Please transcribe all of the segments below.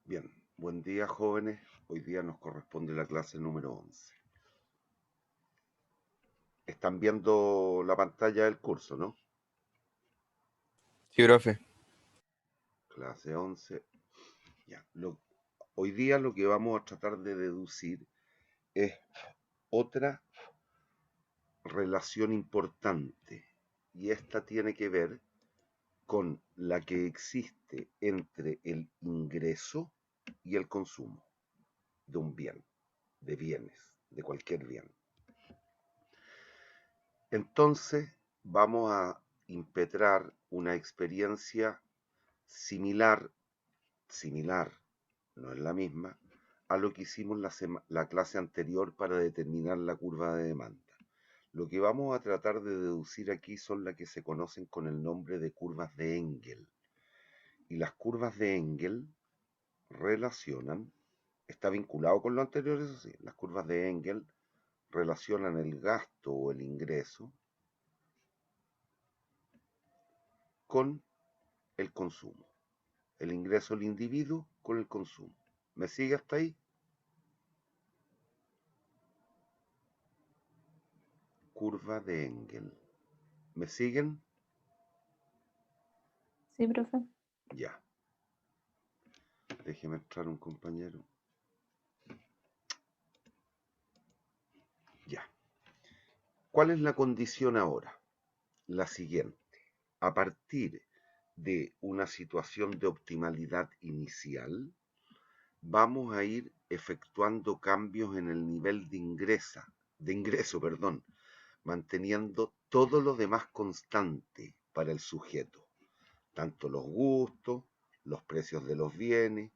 Bien, buen día jóvenes. Hoy día nos corresponde la clase número 11. Están viendo la pantalla del curso, ¿no? Sí, profe. Clase 11. Ya. Hoy día lo que vamos a tratar de deducir es otra relación importante y esta tiene que ver con la que existe entre el ingreso y el consumo de un bien, de bienes, de cualquier bien. Entonces vamos a impetrar una experiencia similar, similar, no es la misma, a lo que hicimos la clase anterior para determinar la curva de demanda. Lo que vamos a tratar de deducir aquí son las que se conocen con el nombre de curvas de Engel. Y las curvas de Engel relacionan, está vinculado con lo anterior, eso sí, las curvas de Engel relacionan el gasto o el ingreso con el consumo. El ingreso del individuo con el consumo. ¿Me sigue hasta ahí? Curva de Engel. ¿Me siguen? Sí, profe. Ya. Déjeme entrar un compañero. Ya. ¿Cuál es la condición ahora? La siguiente. A partir de una situación de optimalidad inicial, vamos a ir efectuando cambios en el nivel de ingreso, manteniendo todo lo demás constante para el sujeto, tanto los gustos, los precios de los bienes,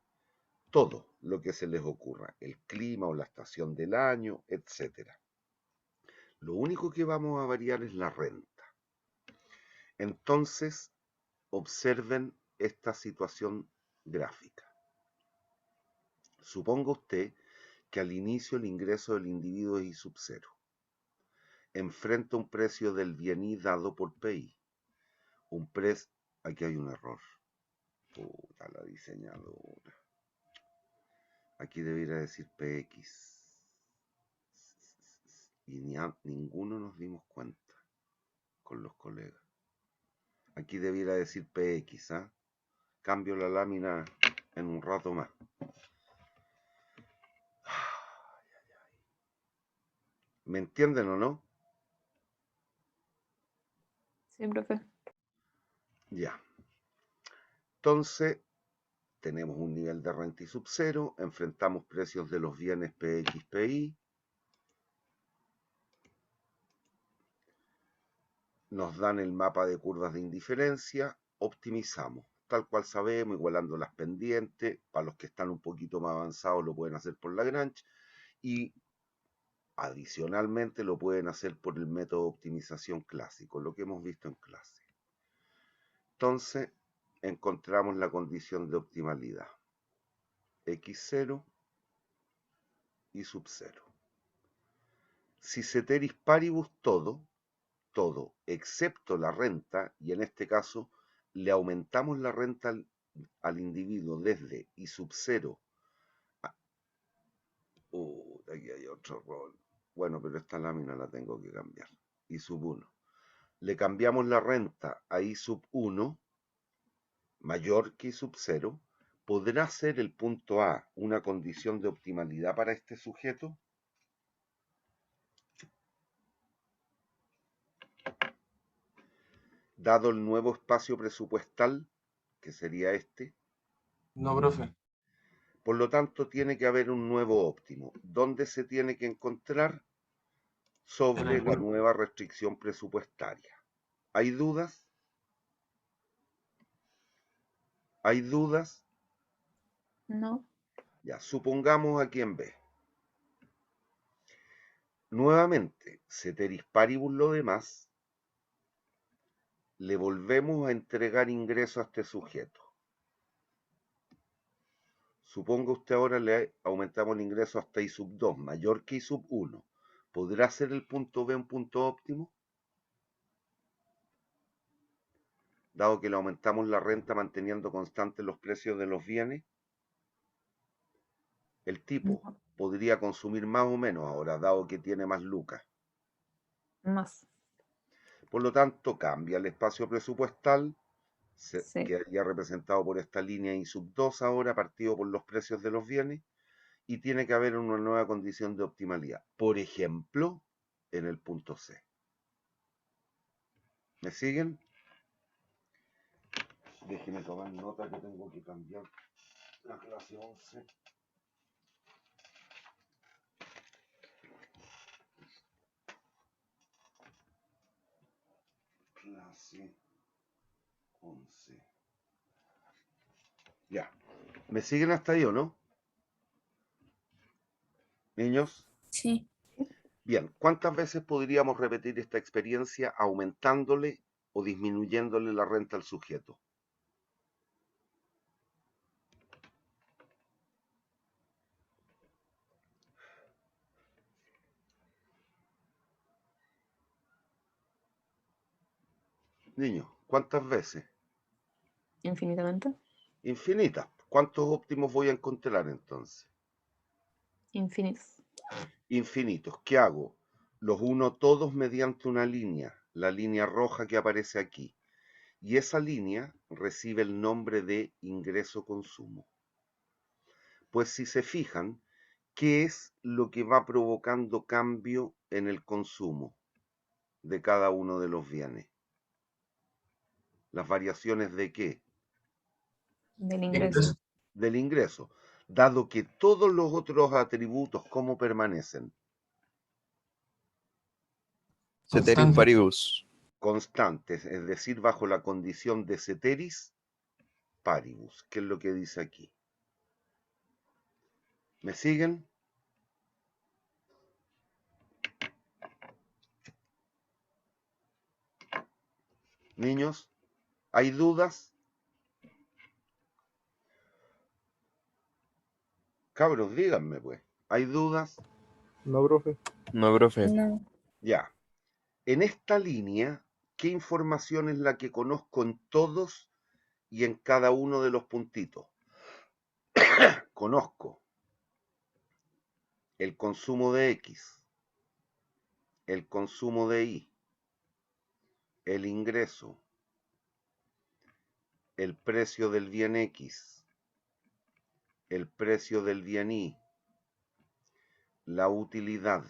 todo lo que se les ocurra, el clima o la estación del año, etcétera. Lo único que vamos a variar es la renta. Entonces, observen esta situación gráfica. Suponga usted que al inicio el ingreso del individuo es I sub 0. Enfrenta un precio del bien I dado por PI. Aquí hay un error. Puta la diseñadora. Aquí debería decir PX. Y ninguno nos dimos cuenta con los colegas. Aquí debiera decir PX, ¿ah? Cambio la lámina en un rato más. ¿Me entienden o no? Sí, profe. Ya. Entonces, tenemos un nivel de renta I sub 0, enfrentamos precios de los bienes PX, PI, nos dan el mapa de curvas de indiferencia, optimizamos, tal cual sabemos, igualando las pendientes, para los que están un poquito más avanzados lo pueden hacer por Lagrange, y adicionalmente lo pueden hacer por el método de optimización clásico, lo que hemos visto en clase. Entonces, encontramos la condición de optimalidad. X0 y sub 0. Si ceteris paribus todo, excepto la renta, y en este caso le aumentamos la renta al individuo desde I sub 0 a... aquí hay otro error. Bueno, pero esta lámina la tengo que cambiar. I sub 1. Le cambiamos la renta a I sub 1 mayor que I sub 0. ¿Podrá ser el punto A una condición de optimalidad para este sujeto? Dado el nuevo espacio presupuestal, que sería este. No, profe. Por lo tanto, tiene que haber un nuevo óptimo. ¿Dónde se tiene que encontrar? Sobre la nueva restricción presupuestaria. ¿Hay dudas? ¿Hay dudas? No. Ya, supongamos aquí en B. Nuevamente, ceteris paribus lo demás, le volvemos a entregar ingreso a este sujeto. Suponga usted ahora le aumentamos el ingreso hasta I sub 2, mayor que I sub 1. ¿Podrá ser el punto B un punto óptimo? Dado que le aumentamos la renta manteniendo constantes los precios de los bienes. El tipo No. podría consumir más o menos ahora, dado que tiene más lucas. Más. Por lo tanto, cambia el espacio presupuestal, Sí. quedaría representado por esta línea I sub 2 ahora, partido por los precios de los bienes, y tiene que haber una nueva condición de optimalidad. Por ejemplo, en el punto C. ¿Me siguen? Déjenme tomar nota que tengo que cambiar la clase 11. Clase 11. Ya. ¿Me siguen hasta ahí o no? Niños. Sí. Bien, ¿cuántas veces podríamos repetir esta experiencia aumentándole o disminuyéndole la renta al sujeto? Niños, ¿cuántas veces? Infinitamente. Infinitas. ¿Cuántos óptimos voy a encontrar entonces? Infinitos. Infinitos. ¿Qué hago? Los uno todos mediante una línea, la línea roja que aparece aquí. Y esa línea recibe el nombre de ingreso-consumo. Pues si se fijan, ¿qué es lo que va provocando cambio en el consumo de cada uno de los bienes? ¿Las variaciones de qué? Del ingreso. Del ingreso, dado que todos los otros atributos, ¿cómo permanecen? Ceteris paribus. Constantes, es decir, bajo la condición de ceteris paribus, que es lo que dice aquí. ¿Me siguen? Niños, ¿hay dudas? Cabros, díganme pues, ¿hay dudas? No, profe. No, profe. No. Ya. En esta línea, ¿qué información es la que conozco en todos y en cada uno de los puntitos? Conozco el consumo de X, el consumo de Y, el ingreso, el precio del bien X, el precio del bien Y, la utilidad.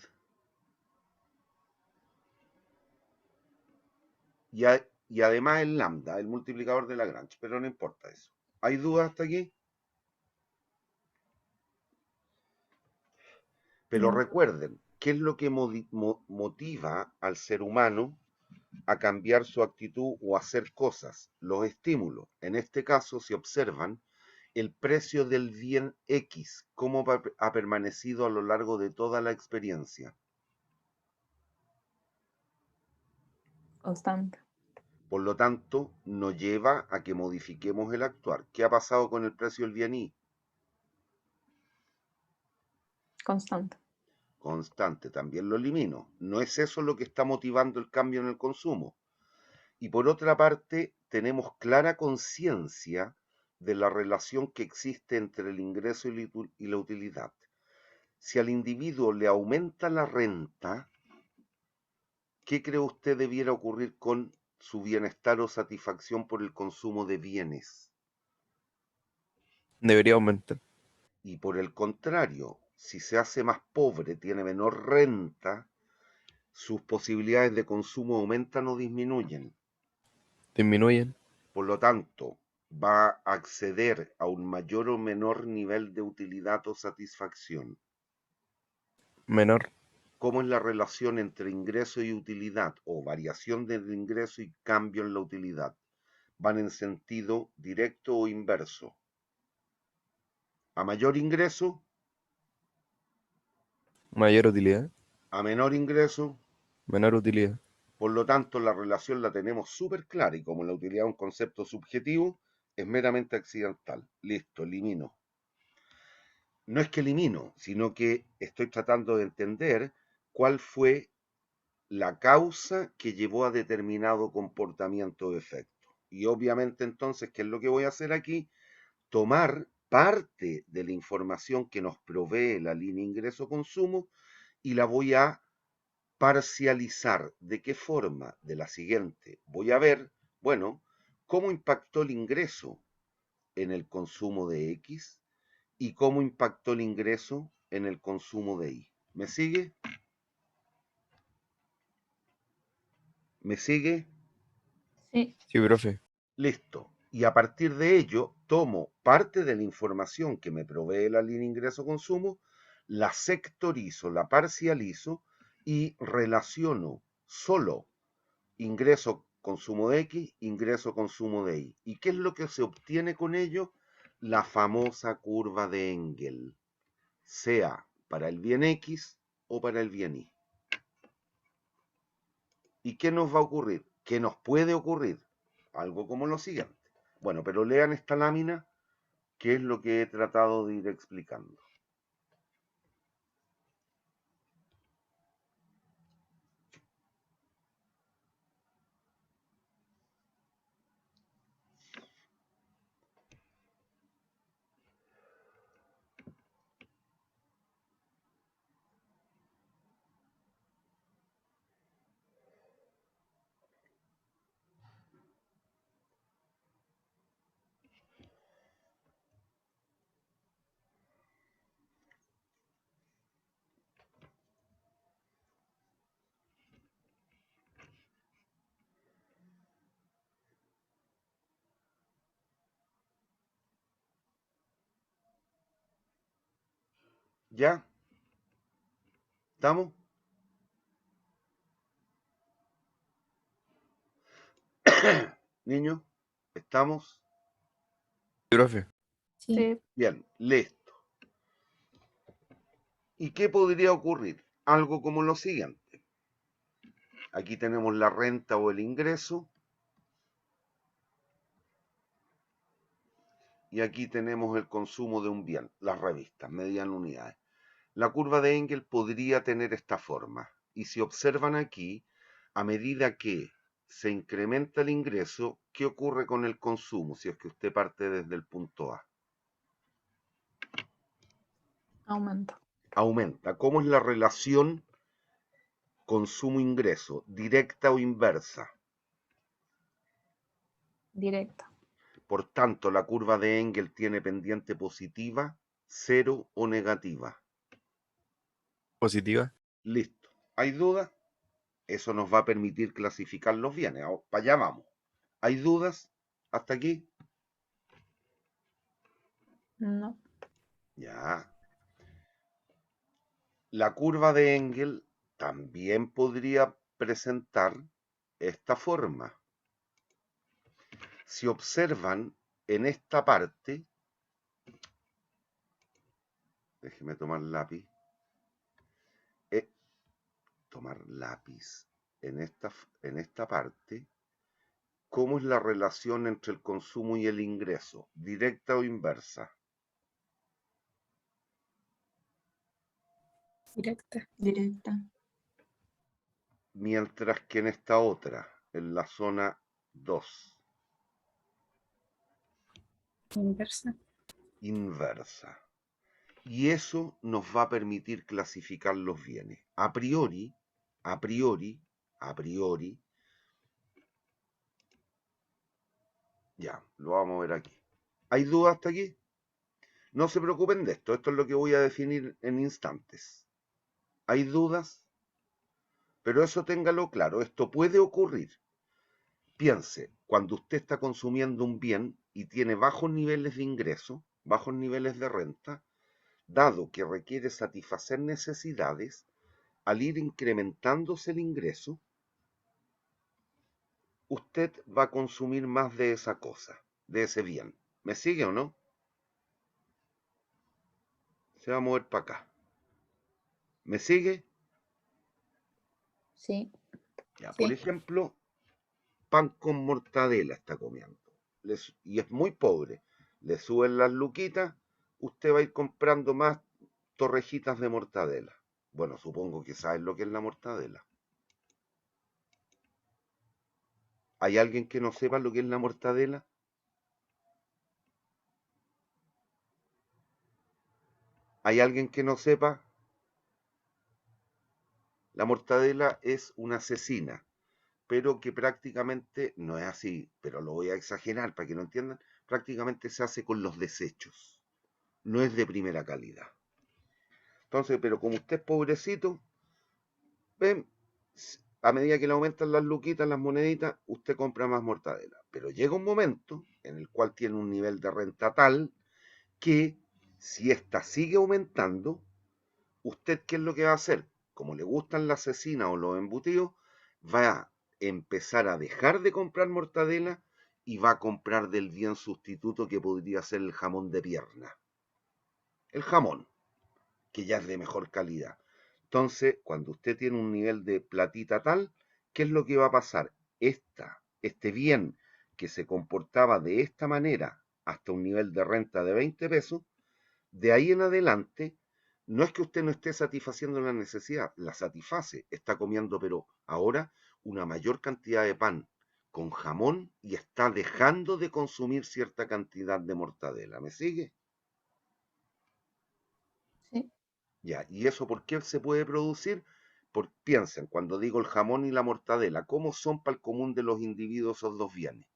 Y además el lambda, el multiplicador de Lagrange, pero no importa eso. ¿Hay dudas hasta aquí? Pero No. recuerden, ¿qué es lo que motiva al ser humano a cambiar su actitud o a hacer cosas? Los estímulos. En este caso, si observan, el precio del bien X, ¿cómo ha permanecido a lo largo de toda la experiencia? Constante. Por lo tanto, nos lleva a que modifiquemos el actuar. ¿Qué ha pasado con el precio del bien Y? Constante. Constante, también lo elimino. No es eso lo que está motivando el cambio en el consumo. Y por otra parte, tenemos clara conciencia de la relación que existe entre el ingreso y la utilidad. Si al individuo le aumenta la renta, ¿qué cree usted debiera ocurrir con su bienestar o satisfacción por el consumo de bienes? Debería aumentar. Y por el contrario, si se hace más pobre, tiene menor renta, sus posibilidades de consumo aumentan o disminuyen. Disminuyen. Por lo tanto, va a acceder a un mayor o menor nivel de utilidad o satisfacción. Menor. ¿Cómo es la relación entre ingreso y utilidad o variación del ingreso y cambio en la utilidad? ¿Van en sentido directo o inverso? A mayor ingreso, Mayor utilidad. a menor ingreso. Menor utilidad. Por lo tanto, la relación la tenemos súper clara y como la utilidad es un concepto subjetivo, es meramente accidental. Listo, elimino. No es que elimino, sino que estoy tratando de entender cuál fue la causa que llevó a determinado comportamiento o efecto. Y obviamente entonces, ¿qué es lo que voy a hacer aquí? Tomar parte de la información que nos provee la línea ingreso-consumo y la voy a parcializar. ¿De qué forma? De la siguiente. Voy a ver, bueno, cómo impactó el ingreso en el consumo de X y cómo impactó el ingreso en el consumo de Y. ¿Me sigue? ¿Me sigue? Sí. Sí, profe. Listo. Y a partir de ello, tomo parte de la información que me provee la línea ingreso-consumo, la sectorizo, la parcializo y relaciono solo ingreso-consumo de X, ingreso-consumo de Y. ¿Y qué es lo que se obtiene con ello? La famosa curva de Engel, sea para el bien X o para el bien Y. ¿Y qué nos va a ocurrir? ¿Qué nos puede ocurrir? Algo como lo siguiente. Bueno, pero lean esta lámina, que es lo que he tratado de ir explicando. ¿Ya? ¿Estamos? Niños, ¿estamos? Sí, profe. Sí. Bien, listo. ¿Y qué podría ocurrir? Algo como lo siguiente. Aquí tenemos la renta o el ingreso. Y aquí tenemos el consumo de un bien, las revistas, medían unidades. La curva de Engel podría tener esta forma. Y si observan aquí, a medida que se incrementa el ingreso, ¿qué ocurre con el consumo si es que usted parte desde el punto A? Aumenta. Aumenta. ¿Cómo es la relación consumo-ingreso? ¿Directa o inversa? Directa. Por tanto, la curva de Engel tiene pendiente positiva, cero o negativa. Positiva. Listo. ¿Hay dudas? Eso nos va a permitir clasificar los bienes. Para allá vamos. ¿Hay dudas hasta aquí? No. Ya. La curva de Engel también podría presentar esta forma. Si observan en esta parte, déjeme tomar lápiz, en esta parte, ¿cómo es la relación entre el consumo y el ingreso? ¿Directa o inversa? Directa. Directa. Mientras que en esta otra, en la zona 2, Inversa. inversa. Y eso nos va a permitir clasificar los bienes. A priori, ya, lo vamos a ver aquí. ¿Hay dudas hasta aquí? No se preocupen de esto, esto es lo que voy a definir en instantes. ¿Hay dudas? Pero eso téngalo claro, esto puede ocurrir. Piense, cuando usted está consumiendo un bien y tiene bajos niveles de ingreso, bajos niveles de renta, dado que requiere satisfacer necesidades, al ir incrementándose el ingreso, usted va a consumir más de esa cosa, de ese bien. ¿Me sigue o no? Se va a mover para acá. ¿Me sigue? Sí. Ya, por Sí. ejemplo, pan con mortadela está comiendo. Y es muy pobre. Le suben las luquitas, usted va a ir comprando más torrejitas de mortadela. Bueno, supongo que sabes lo que es la mortadela. ¿Hay alguien que no sepa lo que es la mortadela? ¿Hay alguien que no sepa? La mortadela es una cecina, pero que prácticamente no es así, pero lo voy a exagerar para que no entiendan, prácticamente se hace con los desechos, no es de primera calidad. Entonces, pero como usted es pobrecito, ven, a medida que le aumentan las luquitas, las moneditas, usted compra más mortadela. Pero llega un momento en el cual tiene un nivel de renta tal que si esta sigue aumentando, ¿usted qué es lo que va a hacer? Como le gustan las cecinas o los embutidos, va a empezar a dejar de comprar mortadela y va a comprar del bien sustituto que podría ser el jamón de pierna. El jamón, que ya es de mejor calidad. Entonces, cuando usted tiene un nivel de platita tal, ¿qué es lo que va a pasar? Este bien que se comportaba de esta manera hasta un nivel de renta de 20 pesos, de ahí en adelante, no es que usted no esté satisfaciendo la necesidad, la satisface, está comiendo, pero ahora una mayor cantidad de pan con jamón y está dejando de consumir cierta cantidad de mortadela. ¿Me sigue? Sí. Ya, ¿y eso por qué se puede producir? Piensen, cuando digo el jamón y la mortadela, ¿cómo son para el común de los individuos esos dos bienes?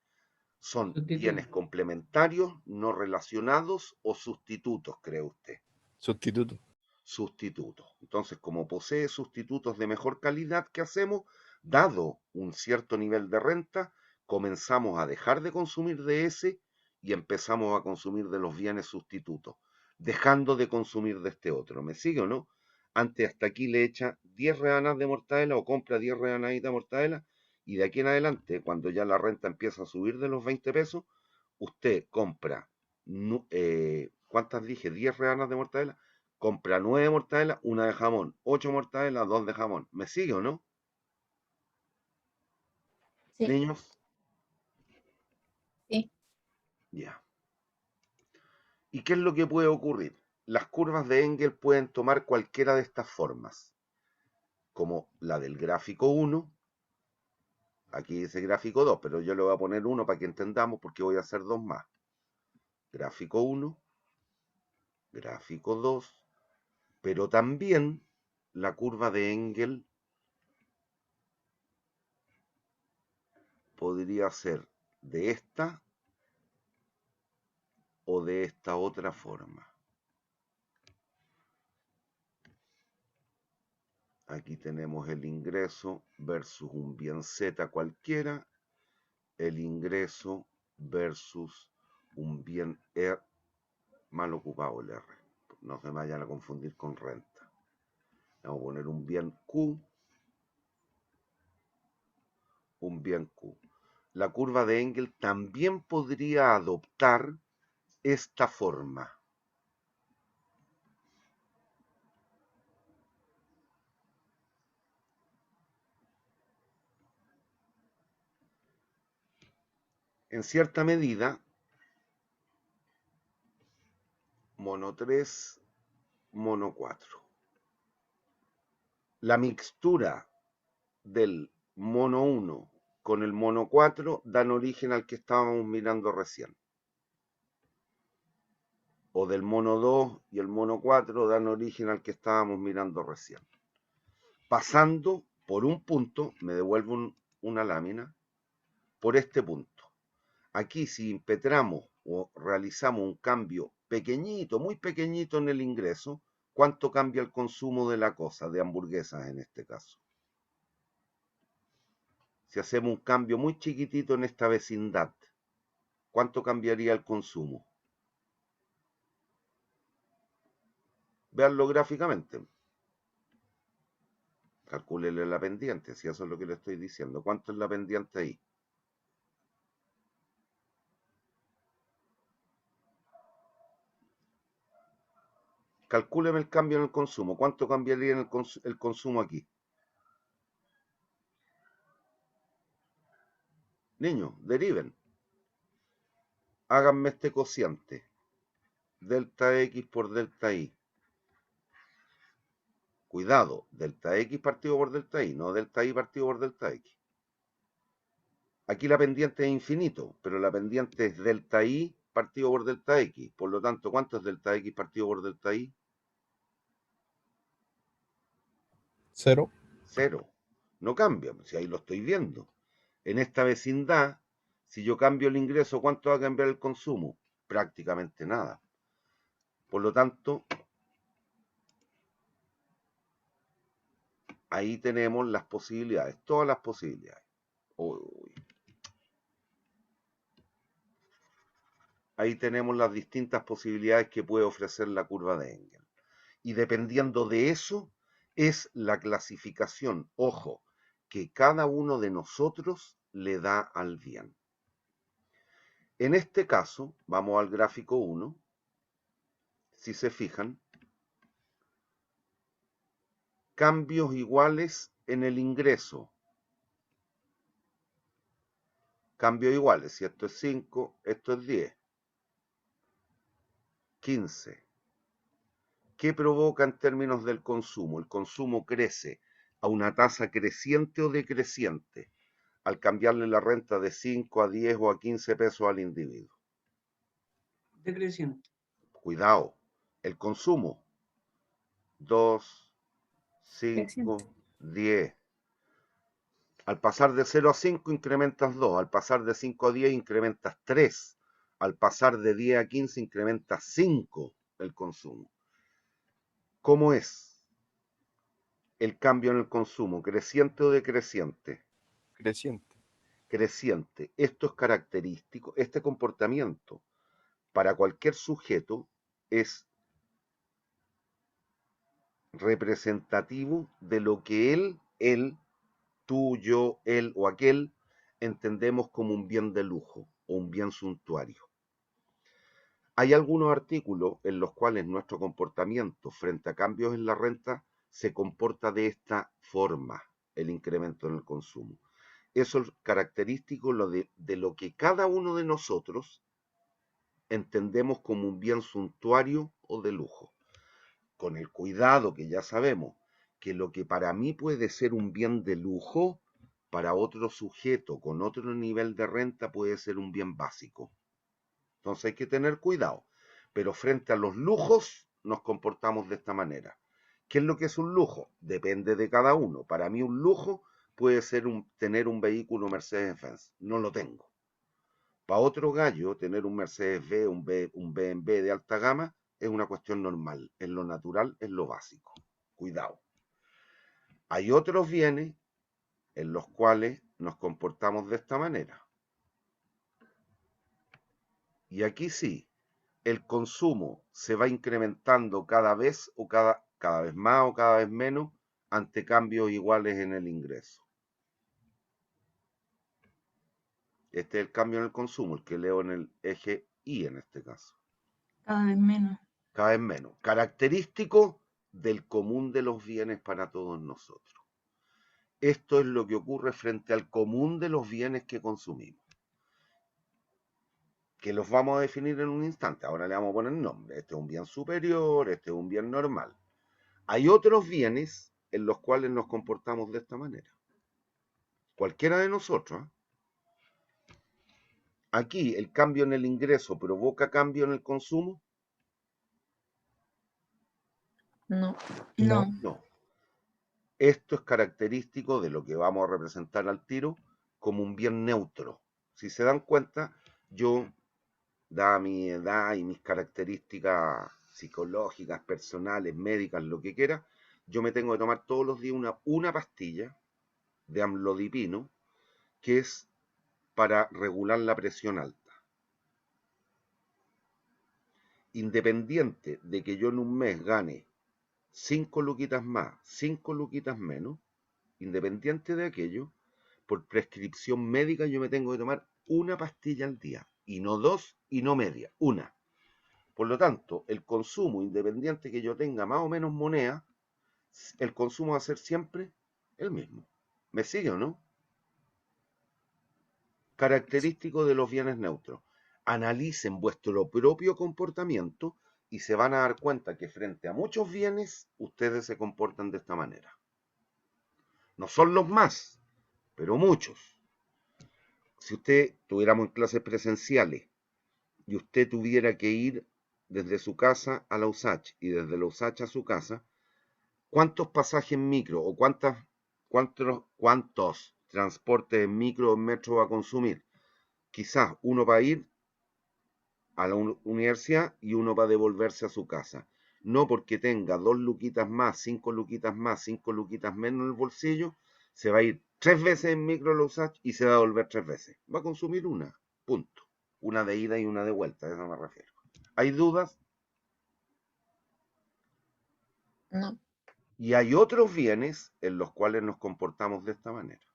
¿Son bienes Sustituto. complementarios, no relacionados o sustitutos, cree usted? Sustituto. Sustitutos. Entonces, como posee sustitutos de mejor calidad, ¿qué hacemos? Dado un cierto nivel de renta, comenzamos a dejar de consumir de ese y empezamos a consumir de los bienes sustitutos, dejando de consumir de este otro. ¿Me sigue o no? Antes hasta aquí le echa 10 reanas de mortadela o compra 10 reanaditas de mortadela y de aquí en adelante, cuando ya la renta empieza a subir de los 20 pesos, usted compra, ¿cuántas dije? 10 reanas de mortadela, compra 9 mortadelas, una de jamón, 8 mortadelas, 2 de jamón. ¿Me sigue o no, Sí. niños? Sí. Ya. ¿Y qué es lo que puede ocurrir? Las curvas de Engel pueden tomar cualquiera de estas formas, como la del gráfico 1, aquí dice gráfico 2, pero yo le voy a poner 1 para que entendamos porque voy a hacer 2 más. Gráfico 1, gráfico 2, pero también la curva de Engel podría ser de esta o de esta otra forma. Aquí tenemos el ingreso versus un bien Z cualquiera, el ingreso versus un bien R, mal ocupado el R, no se vayan a confundir con renta. Vamos a poner un bien Q, un bien Q. La curva de Engel también podría adoptar esta forma. En cierta medida, mono 3, mono 4. La mixtura del mono 1 con el mono 4 dan origen al que estábamos mirando recién. O del mono 2 y el mono 4 dan origen al que estábamos mirando recién. Pasando por un punto, me devuelvo una lámina, por este punto. Aquí si impetramos o realizamos un cambio pequeñito, muy pequeñito en el ingreso, ¿cuánto cambia el consumo de la cosa, de hamburguesas en este caso? Si hacemos un cambio muy chiquitito en esta vecindad, ¿cuánto cambiaría el consumo? Veanlo gráficamente. Calcúlele la pendiente, si eso es lo que le estoy diciendo. ¿Cuánto es la pendiente ahí? Calcúleme el cambio en el consumo. ¿Cuánto cambiaría en el consumo aquí? Niños, deriven. Háganme este cociente. Delta X por delta Y. Cuidado, delta X partido por delta Y, no delta Y partido por delta X. Aquí la pendiente es infinito, pero la pendiente es delta Y partido por delta X. Por lo tanto, ¿cuánto es delta X partido por delta Y? 0. 0. No cambia, si ahí lo estoy viendo. En esta vecindad, si yo cambio el ingreso, ¿cuánto va a cambiar el consumo? Prácticamente nada. Por lo tanto, ahí tenemos las posibilidades, todas las posibilidades. Uy. Ahí tenemos las distintas posibilidades que puede ofrecer la curva de Engel. Y dependiendo de eso, es la clasificación, ojo, que cada uno de nosotros le da al bien. En este caso, vamos al gráfico 1, si se fijan, cambios iguales en el ingreso. Cambios iguales, si esto es 5, esto es 10. 15. ¿Qué provoca en términos del consumo? El consumo crece a una tasa creciente o decreciente al cambiarle la renta de 5 a 10 o a 15 pesos al individuo. Decreciente. Cuidado, el consumo, 2, 5, Creciente. 10. Al pasar de 0 a 5 incrementas 2, al pasar de 5 a 10 incrementas 3, al pasar de 10 a 15 incrementas 5 el consumo. ¿Cómo es el cambio en el consumo? ¿Creciente o decreciente? Creciente. Creciente. Esto es característico, este comportamiento para cualquier sujeto es representativo de lo que él, tú, yo, él o aquel entendemos como un bien de lujo o un bien suntuario. Hay algunos artículos en los cuales nuestro comportamiento frente a cambios en la renta se comporta de esta forma, el incremento en el consumo. Eso es característico de lo que cada uno de nosotros entendemos como un bien suntuario o de lujo. Con el cuidado que ya sabemos que lo que para mí puede ser un bien de lujo, para otro sujeto con otro nivel de renta puede ser un bien básico. Entonces hay que tener cuidado. Pero frente a los lujos nos comportamos de esta manera. ¿Qué es lo que es un lujo? Depende de cada uno. Para mí un lujo puede ser tener un vehículo Mercedes-Benz. No lo tengo. Para otro gallo, tener un Mercedes-Benz, un BMW de alta gama, es una cuestión normal. Es lo natural, es lo básico. Cuidado. Hay otros bienes en los cuales nos comportamos de esta manera. Y aquí sí, el consumo se va incrementando cada vez o cada vez más o cada vez menos ante cambios iguales en el ingreso. Este es el cambio en el consumo, el que leo en el eje Y en este caso. Cada vez menos. Cada vez menos. Característico del común de los bienes para todos nosotros. Esto es lo que ocurre frente al común de los bienes que consumimos, que los vamos a definir en un instante. Ahora le vamos a poner nombre. Este es un bien superior, este es un bien normal. Hay otros bienes en los cuales nos comportamos de esta manera. Cualquiera de nosotros. Aquí el cambio en el ingreso provoca cambio en el consumo. No. No. No. Esto es característico de lo que vamos a representar al tiro como un bien neutro. Si se dan cuenta, yo, dada mi edad y mis características psicológicas, personales, médicas, lo que quiera, yo me tengo que tomar todos los días una pastilla de amlodipino, que es para regular la presión alta. Independiente de que yo en un mes gane 5 luquitas más, 5 luquitas menos, independiente de aquello, por prescripción médica yo me tengo que tomar una pastilla al día, y no 2 y no media, una. Por lo tanto, el consumo, independiente que yo tenga más o menos moneda, el consumo va a ser siempre el mismo. ¿Me sigue o no? Característico de los bienes neutros. Analicen vuestro propio comportamiento y se van a dar cuenta que frente a muchos bienes, ustedes se comportan de esta manera. No son los más, pero muchos. Si usted tuviéramos en clases presenciales y usted tuviera que ir desde su casa a la USACH y desde la USACH a su casa, ¿Cuántos pasajes en micro o cuántos transportes en micro o en metro va a consumir? Quizás uno va a ir a la universidad y uno va a devolverse a su casa. No porque tenga 2 luquitas más, 5 luquitas más, 5 luquitas menos en el bolsillo, se va a ir 3 veces en micro los y se va a devolver 3 veces. Va a consumir una, punto. Una de ida y una de vuelta, a eso me refiero. ¿Hay dudas? No. Y hay otros bienes en los cuales nos comportamos de esta manera.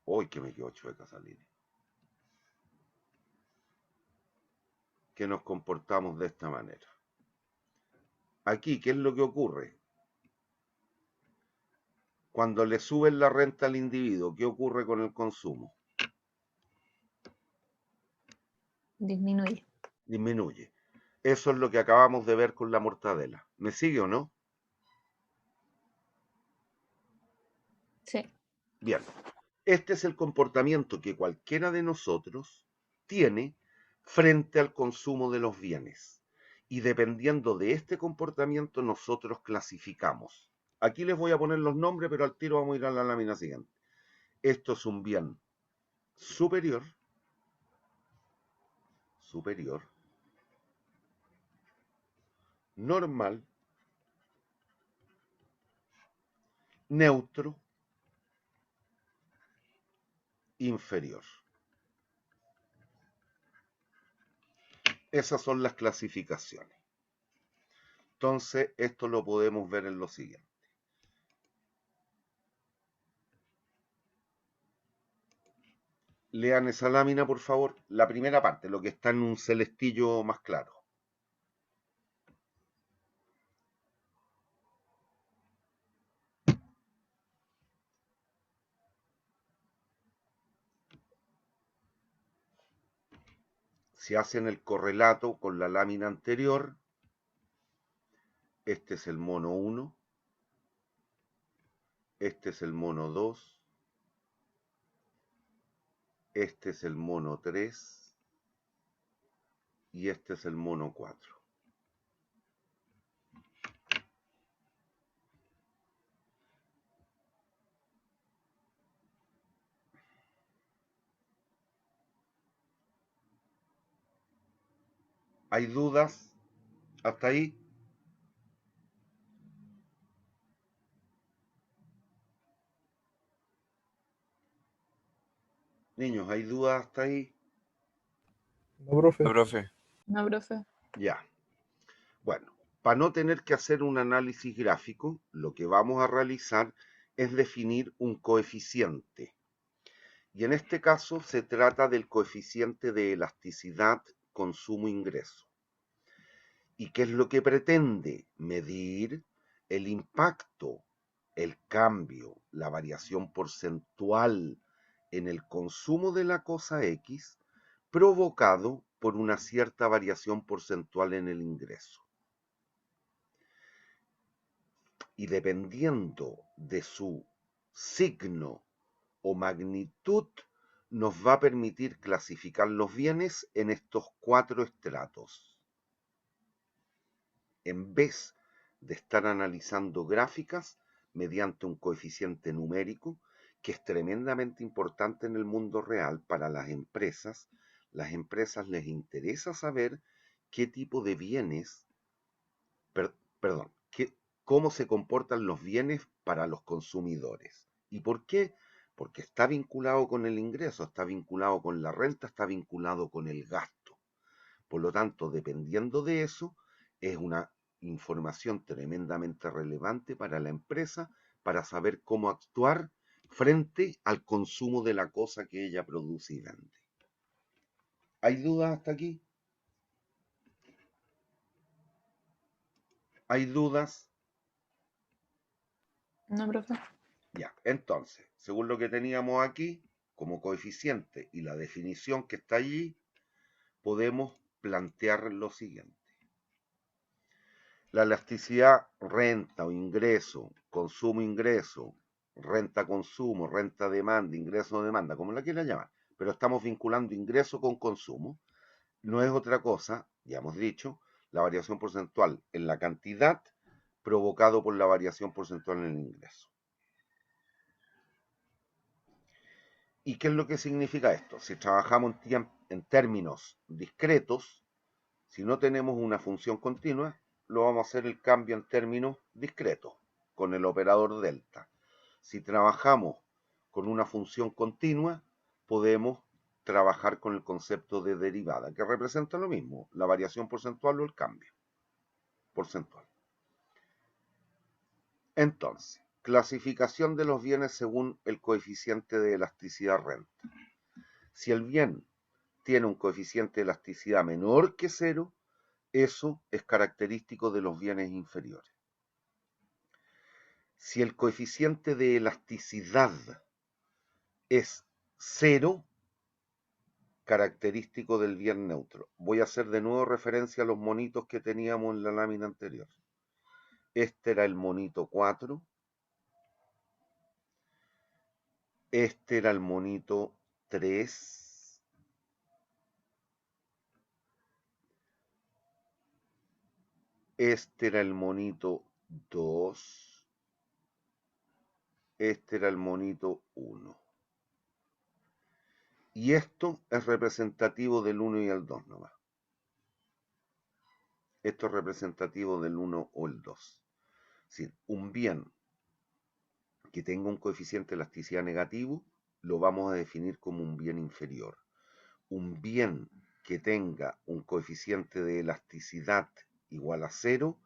Hoy que me quedo chueca esa línea. Que nos comportamos de esta manera. Aquí, ¿qué es lo que ocurre? Cuando le suben la renta al individuo, ¿qué ocurre con el consumo? Disminuye. Disminuye. Eso es lo que acabamos de ver con la mortadela. ¿Me sigue o no? Sí. Bien. Este es el comportamiento que cualquiera de nosotros tiene frente al consumo de los bienes. Y dependiendo de este comportamiento, nosotros clasificamos. Aquí les voy a poner los nombres, pero al tiro vamos a ir a la lámina siguiente. Esto es un bien superior, normal, neutro, inferior. Esas son las clasificaciones. Entonces, esto lo podemos ver en lo siguiente. Lean esa lámina, por favor. La primera parte, lo que está en un celestillo más claro. Si hacen el correlato con la lámina anterior, este es el mono 1, este es el mono 2, este es el mono 3 y este es el mono 4. ¿Hay dudas hasta ahí? Niños, ¿hay dudas hasta ahí? No, profe. No, profe. No, profe. Ya. Bueno, para no tener que hacer un análisis gráfico, lo que vamos a realizar es definir un coeficiente. Y en este caso se trata del coeficiente de elasticidad consumo-ingreso. ¿Y qué es lo que pretende? Medir el impacto, el cambio, la variación porcentual en el consumo de la cosa X provocado por una cierta variación porcentual en el ingreso. Y dependiendo de su signo o magnitud, nos va a permitir clasificar los bienes en estos 4 estratos. En vez de estar analizando gráficas mediante un coeficiente numérico, que es tremendamente importante en el mundo real para las empresas les interesa saber qué tipo de bienes, cómo se comportan los bienes para los consumidores. ¿Y por qué? Porque está vinculado con el ingreso, está vinculado con la renta, está vinculado con el gasto. Por lo tanto, dependiendo de eso, es una información tremendamente relevante para la empresa para saber cómo actuar frente al consumo de la cosa que ella produce y vende. ¿Hay dudas hasta aquí? ¿Hay dudas? No, profe. Ya, entonces, según lo que teníamos aquí, como coeficiente y la definición que está allí, podemos plantear lo siguiente. La elasticidad renta o ingreso, consumo-ingreso, renta-consumo, renta-demanda, ingreso-demanda, como la quieran llamar, pero estamos vinculando ingreso con consumo, no es otra cosa, ya hemos dicho, la variación porcentual en la cantidad provocado por la variación porcentual en el ingreso. ¿Y qué es lo que significa esto? Si trabajamos en términos discretos, si no tenemos una función continua, lo vamos a hacer el cambio en términos discretos, con el operador delta. Si trabajamos con una función continua, podemos trabajar con el concepto de derivada, que representa lo mismo, la variación porcentual o el cambio porcentual. Entonces, clasificación de los bienes según el coeficiente de elasticidad renta. Si el bien tiene un coeficiente de elasticidad menor que 0, eso es característico de los bienes inferiores. Si el coeficiente de elasticidad es 0, característico del bien neutro. Voy a hacer de nuevo referencia a los monitos que teníamos en la lámina anterior. Este era el monito 4. Este era el monito 3. Este era el monito 2. Este era el monito 1. Y esto es representativo del 1 y el 2 nomás. Esto es representativo del 1 o el 2. Es decir, un bien que tenga un coeficiente de elasticidad negativo, lo vamos a definir como un bien inferior. Un bien que tenga un coeficiente de elasticidad igual a 0,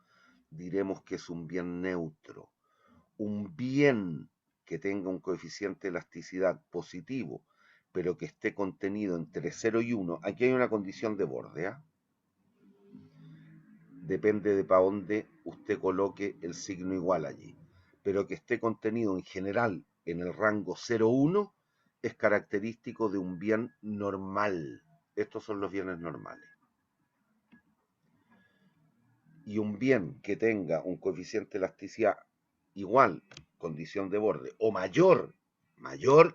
diremos que es un bien neutro. Un bien que tenga un coeficiente de elasticidad positivo, pero que esté contenido entre 0 y 1, aquí hay una condición de borde, ¿eh? Depende de para dónde usted coloque el signo igual allí, pero que esté contenido en general en el rango 0,1 es característico de un bien normal. Estos son los bienes normales. Y un bien que tenga un coeficiente de elasticidad igual, condición de borde, o mayor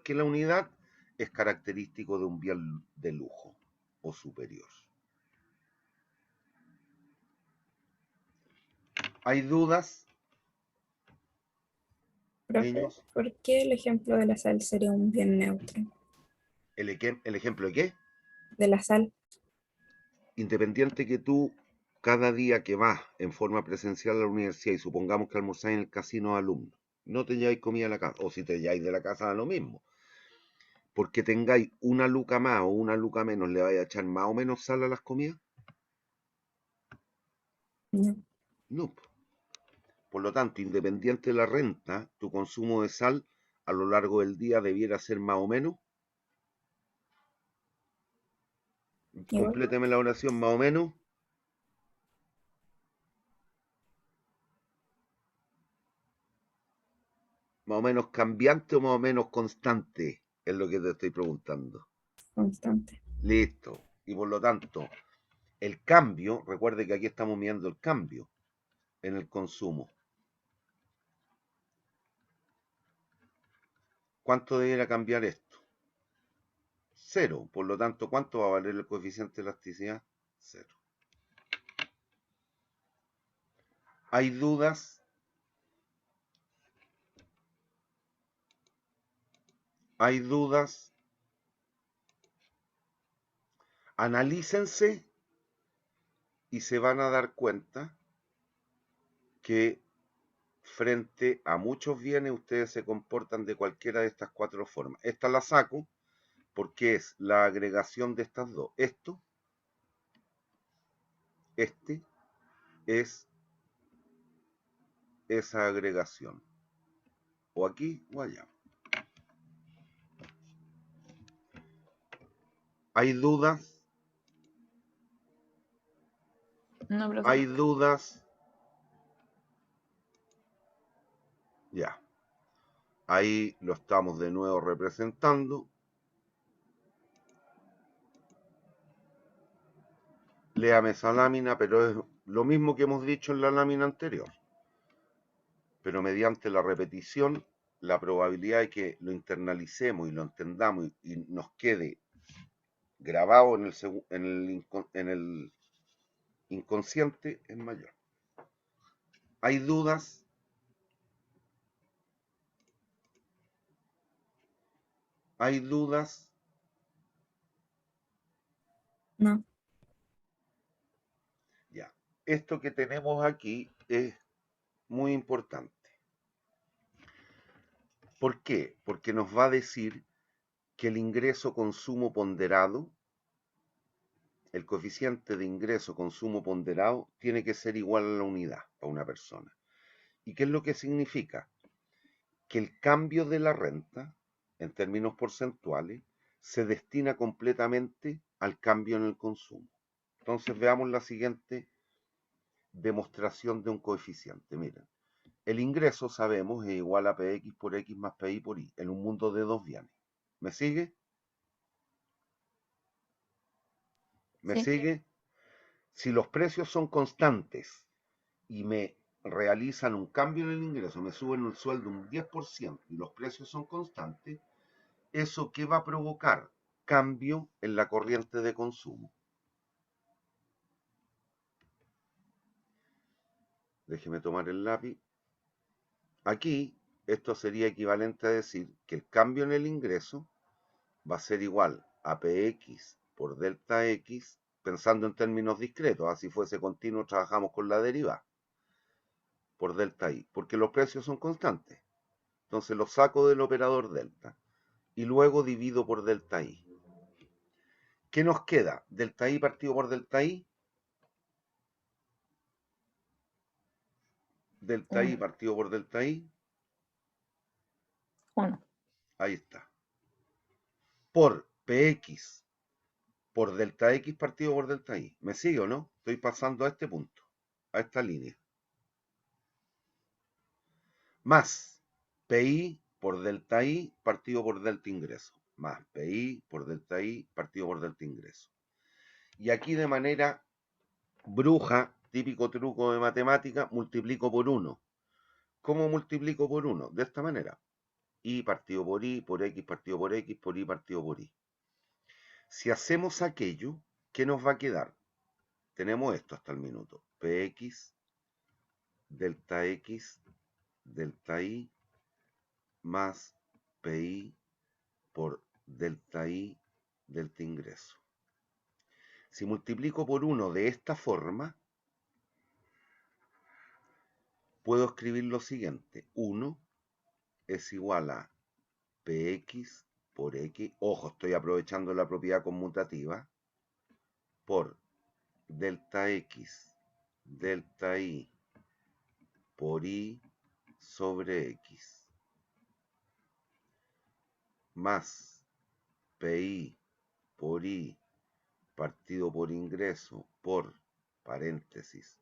que la unidad, es característico de un bien de lujo o superior. ¿Hay dudas? Profe, Niños, ¿por qué el ejemplo de la sal sería un bien neutro? ¿el ejemplo de qué? De la sal. Independiente que tú, cada día que vas en forma presencial a la universidad y supongamos que almorzáis en el casino de alumnos, no te lleváis comida a la casa, o si te lleváis de la casa da lo mismo, porque tengáis una luca más o una luca menos, ¿le vais a echar más o menos sal a las comidas? No. No. Por lo tanto, independiente de la renta, tu consumo de sal a lo largo del día debiera ser más o menos. Igual. Compléteme la oración, más o menos. Más o menos cambiante o más o menos constante, es lo que te estoy preguntando. Constante. Listo. Y por lo tanto, el cambio, recuerde que aquí estamos midiendo el cambio en el consumo. ¿Cuánto debería cambiar esto? 0. Por lo tanto, ¿cuánto va a valer el coeficiente de elasticidad? 0. ¿Hay dudas? ¿Hay dudas? Analícense y se van a dar cuenta que frente a muchos bienes ustedes se comportan de cualquiera de estas 4 formas. Esta la saco porque es la agregación de estas dos. Este es esa agregación. O aquí o allá. ¿Hay dudas? No, profe. ¿Hay dudas? Ya. Ahí lo estamos de nuevo representando. Léame esa lámina, pero es lo mismo que hemos dicho en la lámina anterior. Pero mediante la repetición, la probabilidad de que lo internalicemos y lo entendamos y nos quede grabado en el inconsciente es mayor. ¿Hay dudas? ¿Hay dudas? No. Ya. Esto que tenemos aquí es muy importante. ¿Por qué? Porque nos va a decir que el ingreso-consumo ponderado, el coeficiente de ingreso-consumo ponderado, tiene que ser igual a la unidad para una persona. ¿Y qué es lo que significa? Que el cambio de la renta, en términos porcentuales, se destina completamente al cambio en el consumo. Entonces veamos la siguiente demostración de un coeficiente. Miren, el ingreso, sabemos, es igual a PX por X más PY por Y, en un mundo de dos bienes. ¿Me sigue? ¿Me Sí. sigue? Si los precios son constantes y me realizan un cambio en el ingreso, me suben el sueldo un 10% y los precios son constantes, ¿eso qué va a provocar? Cambio en la corriente de consumo. Déjeme tomar el lápiz. Aquí, esto sería equivalente a decir que el cambio en el ingreso va a ser igual a PX por delta X, pensando en términos discretos, así fuese continuo, trabajamos con la derivada, por delta Y, porque los precios son constantes. Entonces lo saco del operador delta y luego divido por delta Y. ¿Qué nos queda? Delta Y partido por delta Y. Delta Y partido por delta Y. 1. Ahí está. Por PX por delta X partido por delta Y. ¿Me sigue o no? Estoy pasando a este punto, a esta línea. Más PI por delta I partido por delta ingreso. Más PI por delta I partido por delta ingreso. Y aquí de manera bruja, típico truco de matemática, multiplico por 1. ¿Cómo multiplico por 1? De esta manera. Y partido por Y, por X partido por X, por Y partido por Y. Si hacemos aquello, ¿qué nos va a quedar? Tenemos esto hasta el minuto. PX, delta X, delta Y, más PI por delta I, delta ingreso. Si multiplico por 1 de esta forma, puedo escribir lo siguiente. 1 es igual a PX por X, ojo, estoy aprovechando la propiedad conmutativa, por delta X, delta Y por Y sobre X, más PI por Y partido por ingreso por paréntesis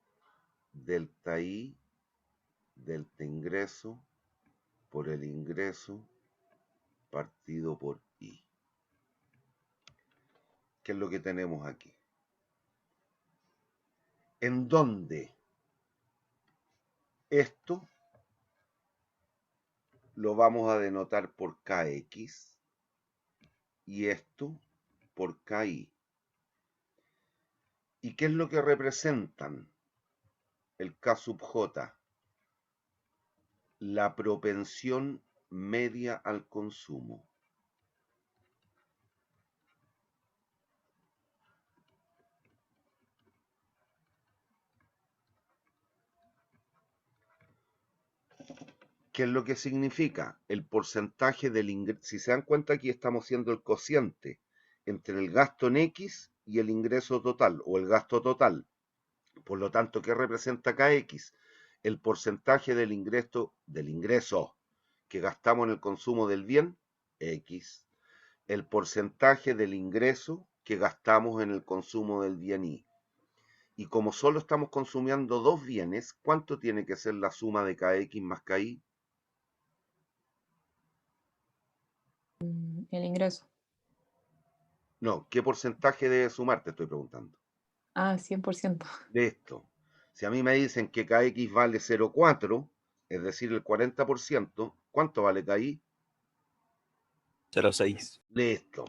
delta I, delta ingreso por el ingreso partido por I. ¿Qué es lo que tenemos aquí? En donde esto lo vamos a denotar por KX y esto por KI. ¿Y qué es lo que representan el K sub J? La propensión media al consumo. ¿Qué es lo que significa? El porcentaje del ingreso. Si se dan cuenta, aquí estamos haciendo el cociente entre el gasto en X y el ingreso total o el gasto total. Por lo tanto, ¿qué representa KX? El porcentaje del ingreso que gastamos en el consumo del bien, X. El porcentaje del ingreso que gastamos en el consumo del bien Y. Y como solo estamos consumiendo dos bienes, ¿cuánto tiene que ser la suma de KX más KI? El ingreso. No, ¿qué porcentaje debe sumar? Te estoy preguntando. 100%. De esto. Si a mí me dicen que KX vale 0,4, es decir, el 40%, ¿cuánto vale KI? 0,6. Listo.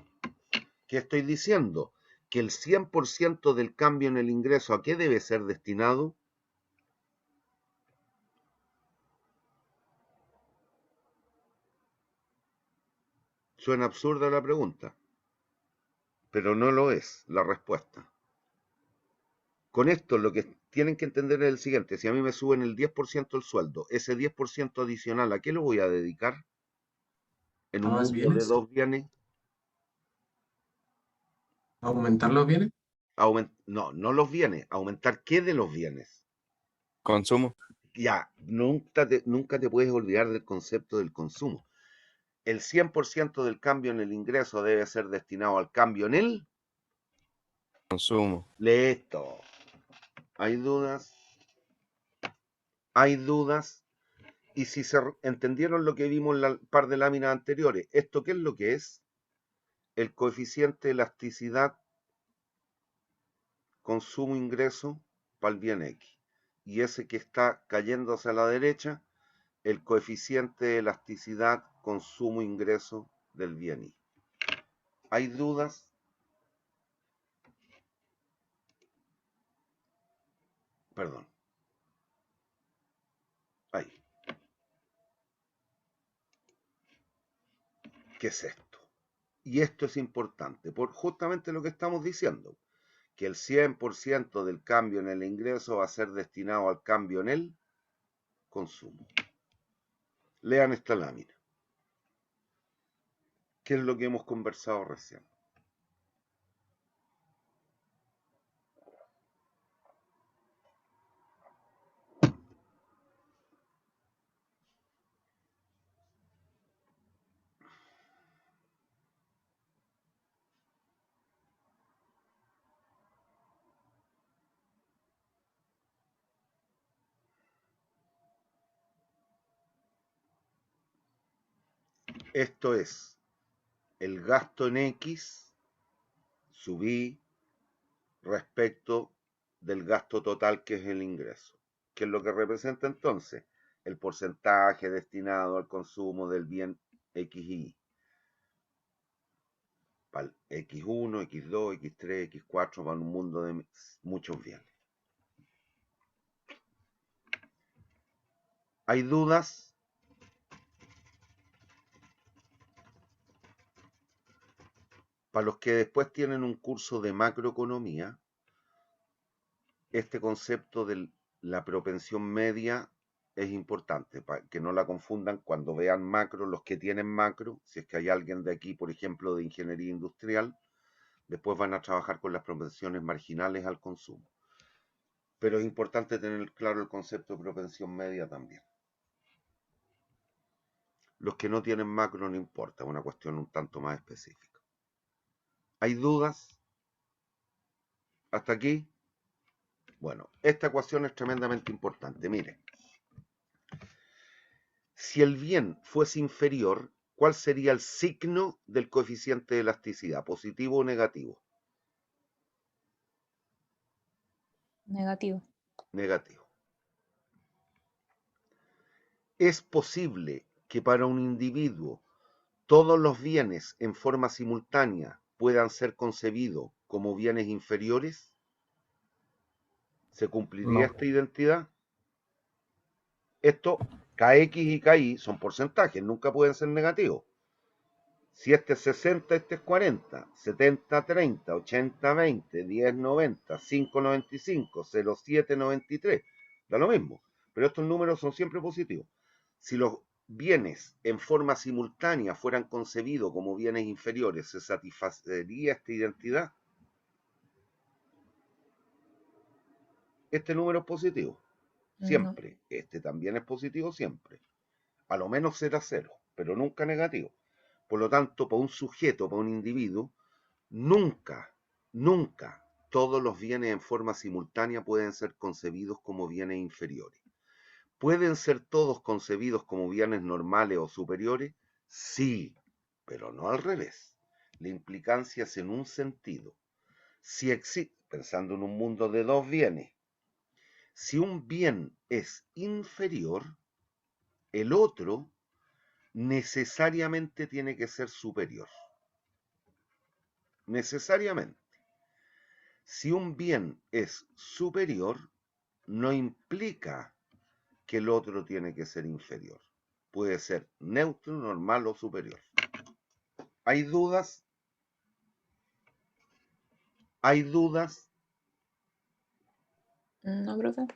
¿Qué estoy diciendo? Que el 100% del cambio en el ingreso, ¿a qué debe ser destinado? Suena absurda la pregunta, pero no lo es la respuesta. Con esto lo que tienen que entender es el siguiente: si a mí me suben el 10% el sueldo, ese 10% adicional, ¿a qué lo voy a dedicar? En ¿A un más mundo de bienes? dos bienes, ¿A aumentar los bienes? no los bienes, aumentar qué de los bienes. Consumo. Ya, nunca te puedes olvidar del concepto del consumo. El 100% del cambio en el ingreso debe ser destinado al cambio en el Consumo. Listo. ¿Hay dudas? ¿Hay dudas? Y si se entendieron lo que vimos en la par de láminas anteriores, ¿esto qué es lo que es? El coeficiente de elasticidad consumo-ingreso para el bien X. Y ese que está cayendo hacia la derecha, el coeficiente de elasticidad consumo-ingreso del bien Y. ¿Hay dudas? Perdón. Ahí. ¿Qué es esto? Y esto es importante por justamente lo que estamos diciendo, que el 100% del cambio en el ingreso va a ser destinado al cambio en el consumo. Lean esta lámina. ¿Qué es lo que hemos conversado recién? Esto es el gasto en X sub Y respecto del gasto total, que es el ingreso. ¿Qué es lo que representa entonces? El porcentaje destinado al consumo del bien X y Y. Para el X1, X2, X3, X4, para un mundo de muchos bienes. ¿Hay dudas? Para los que después tienen un curso de macroeconomía, este concepto de la propensión media es importante, para que no la confundan cuando vean macro. Los que tienen macro, si es que hay alguien de aquí, por ejemplo, de ingeniería industrial, después van a trabajar con las propensiones marginales al consumo. Pero es importante tener claro el concepto de propensión media también. Los que no tienen macro no importa, es una cuestión un tanto más específica. ¿Hay dudas? ¿Hasta aquí? Bueno, esta ecuación es tremendamente importante. Miren, si el bien fuese inferior, ¿cuál sería el signo del coeficiente de elasticidad? ¿Positivo o negativo? Negativo. Negativo. ¿Es posible que para un individuo todos los bienes en forma simultánea puedan ser concebidos como bienes inferiores? ¿Se cumpliría No. esta identidad? Esto, KX y KY son porcentajes, nunca pueden ser negativos. Si este es 60, este es 40, 70, 30, 80, 20, 10, 90, 5, 95, 0,7, 93, da lo mismo. Pero estos números son siempre positivos. Si los bienes en forma simultánea fueran concebidos como bienes inferiores, ¿se satisfacería esta identidad? Este número es positivo, siempre. No. Este también es positivo siempre. A lo menos será cero, pero nunca negativo. Por lo tanto, para un sujeto, para un individuo, nunca todos los bienes en forma simultánea pueden ser concebidos como bienes inferiores. ¿Pueden ser todos concebidos como bienes normales o superiores? Sí, pero no al revés. La implicancia es en un sentido. Si existe, pensando en un mundo de dos bienes, si un bien es inferior, el otro necesariamente tiene que ser superior. Necesariamente. Si un bien es superior, no implica que el otro tiene que ser inferior. Puede ser neutro, normal o superior. ¿Hay dudas? ¿Hay dudas? No, profe.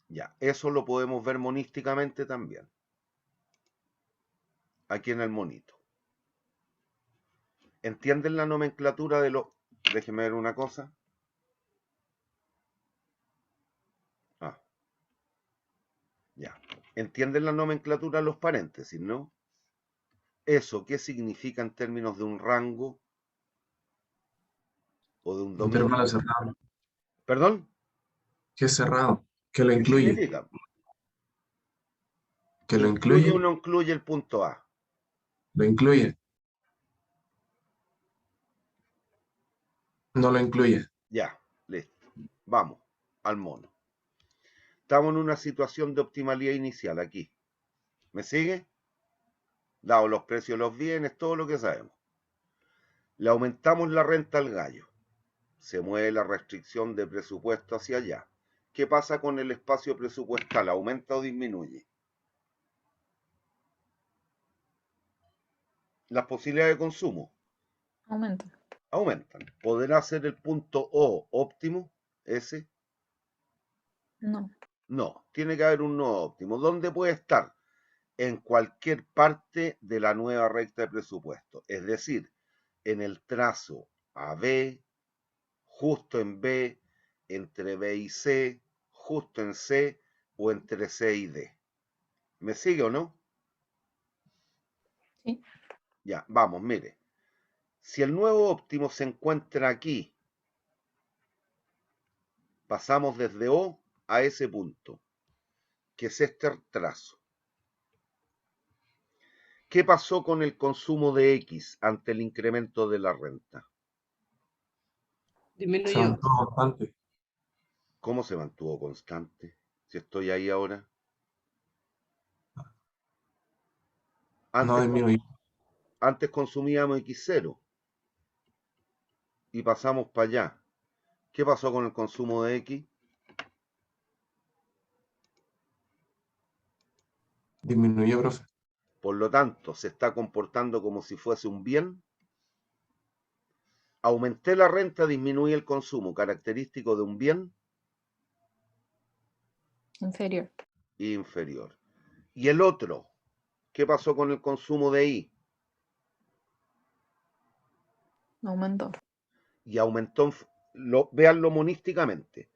Ya, eso lo podemos ver monísticamente también. Aquí en el monito. ¿Entienden la nomenclatura de los... Déjenme ver una cosa. Ah, ya. ¿Entienden la nomenclatura de los paréntesis, no? ¿Eso qué significa en términos de un rango o de un dominio? Intervalo cerrado. ¿Perdón? ¿Qué es cerrado? ¿Qué lo ¿Qué incluye? significa? ¿Que lo ¿Incluye o incluye? no incluye el punto A? Lo incluye. No lo incluye. Ya, listo. Vamos al mono. Estamos en una situación de optimalidad inicial aquí. ¿Me sigue? Dado los precios de los bienes, todo lo que sabemos. Le aumentamos la renta al gallo. Se mueve la restricción de presupuesto hacia allá. ¿Qué pasa con el espacio presupuestal? ¿Aumenta o disminuye? Las posibilidades de consumo Aumenta. aumentan. ¿Podrá ser el punto O óptimo? ¿Ese? No. No, tiene que haber un no óptimo. ¿Dónde puede estar? En cualquier parte de la nueva recta de presupuesto. Es decir, en el trazo AB, justo en B, entre B y C, justo en C o entre C y D. ¿Me sigue o no? Sí. Ya, vamos, mire. Si el nuevo óptimo se encuentra aquí, pasamos desde O a ese punto, que es este trazo. ¿Qué pasó con el consumo de X ante el incremento de la renta? Se Disminuyó. mantuvo constante. ¿Cómo se mantuvo constante? Si estoy ahí ahora. No disminuyó. Antes consumíamos X0 y pasamos para allá. ¿Qué pasó con el consumo de X? Disminuyó, profe. Por lo tanto, se está comportando como si fuese un bien. Aumenté la renta, disminuí el consumo, característico de un bien Inferior. inferior. Y el otro, ¿qué pasó con el consumo de Y? Aumentó. Y aumentó, véanlo monísticamente.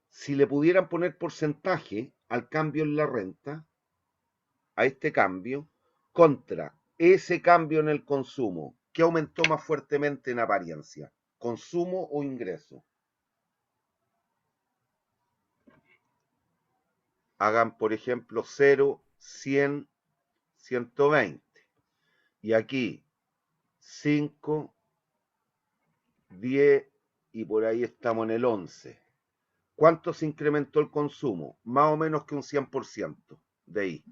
Si le pudieran poner porcentaje al cambio en la renta, a este cambio, contra ese cambio en el consumo, ¿qué aumentó más fuertemente en apariencia? ¿Consumo o ingreso? Hagan, por ejemplo, 0, 100, 120. Y aquí 5, 10 y por ahí estamos en el 11. ¿Cuánto se incrementó el consumo? Más o menos que un 100% de ahí.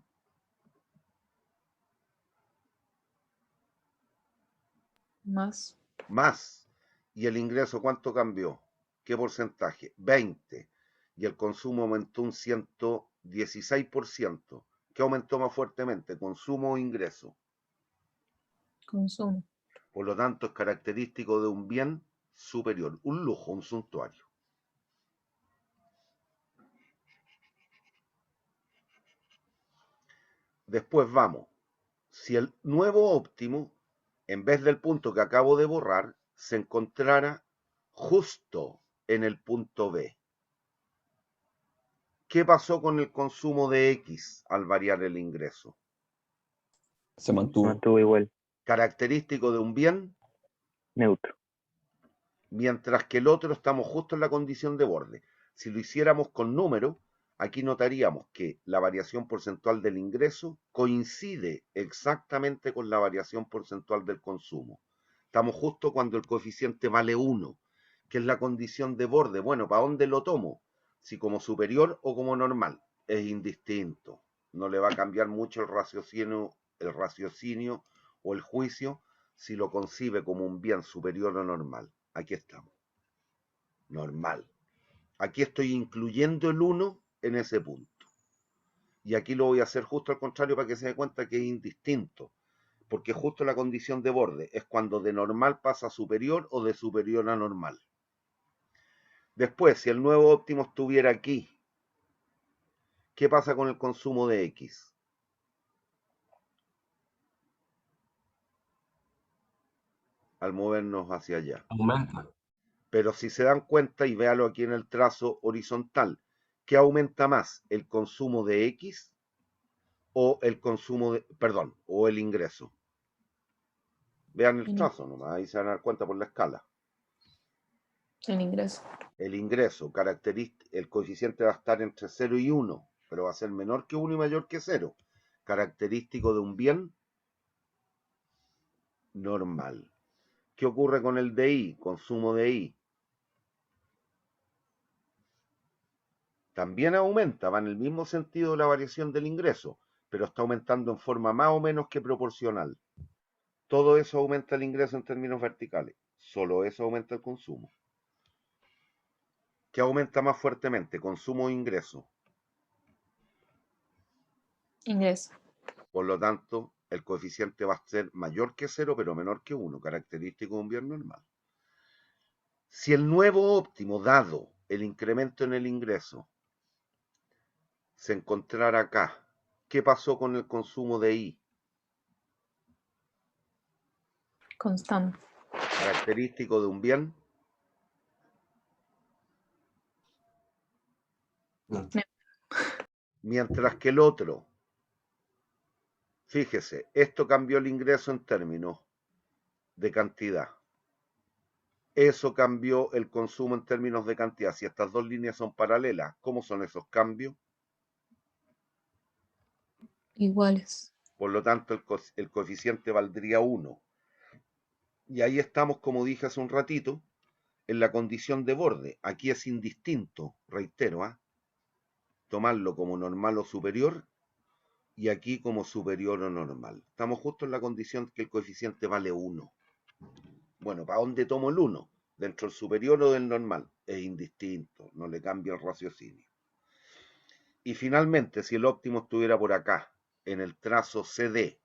Más. Más. ¿Y el ingreso cuánto cambió? ¿Qué porcentaje? 20. Y el consumo aumentó un 116%. ¿Qué aumentó más fuertemente? ¿Consumo o ingreso? Consumo. Por lo tanto, es característico de un bien superior, un lujo, un suntuario. Después vamos. Si el nuevo óptimo, en vez del punto que acabo de borrar, se encontrara justo en el punto B. ¿Qué pasó con el consumo de X al variar el ingreso? Se mantuvo. Mantuvo igual, Característico de un bien, neutro. mientras que el otro estamos justo en la condición de borde. Si lo hiciéramos con número, aquí notaríamos que la variación porcentual del ingreso coincide exactamente con la variación porcentual del consumo. Estamos justo cuando el coeficiente vale 1, que es la condición de borde. Bueno, ¿para dónde lo tomo? Si como superior o como normal. Es indistinto. No le va a cambiar mucho el raciocinio o el juicio si lo concibe como un bien superior o normal. Aquí estamos. Normal. Aquí estoy incluyendo el 1 en ese punto. Y aquí lo voy a hacer justo al contrario para que se dé cuenta que es indistinto. porque justo la condición de borde es cuando de normal pasa a superior o de superior a normal. Después, si el nuevo óptimo estuviera aquí, ¿qué pasa con el consumo de X? Al movernos hacia allá. Aumenta. Pero si se dan cuenta, y véalo aquí en el trazo horizontal, ¿qué aumenta más? ¿El consumo de X o el consumo de, perdón, o el ingreso? Vean el trazo nomás, ahí se van a dar cuenta por la escala. El ingreso. El ingreso, el coeficiente va a estar entre 0 y 1, pero va a ser menor que 1 y mayor que 0. Característico de un bien normal. ¿Qué ocurre con el DI, consumo de I? También aumenta, va en el mismo sentido de la variación del ingreso, pero está aumentando en forma más o menos que proporcional. Todo eso aumenta el ingreso en términos verticales, solo eso aumenta el consumo. ¿Qué aumenta más fuertemente, consumo o ingreso? Ingreso. Por lo tanto, el coeficiente va a ser mayor que 0, pero menor que 1, característico de un bien normal. Si el nuevo óptimo, dado el incremento en el ingreso, se encontrara acá, ¿qué pasó con el consumo de I? Constante. Característico de un bien No. mientras que el otro, fíjese, esto cambió el ingreso en términos de cantidad. Eso cambió el consumo en términos de cantidad. Si estas dos líneas son paralelas, ¿cómo son esos cambios? Iguales. Por lo tanto, el coeficiente valdría 1. Y ahí estamos, como dije hace un ratito, en la condición de borde. Aquí es indistinto, reitero, tomarlo como normal o superior y aquí como superior o normal. Estamos justo en la condición que el coeficiente vale 1. Bueno, ¿para dónde tomo el 1? ¿Dentro del superior o del normal? Es indistinto, no le cambia el raciocinio. Y finalmente, si el óptimo estuviera por acá, en el trazo CD,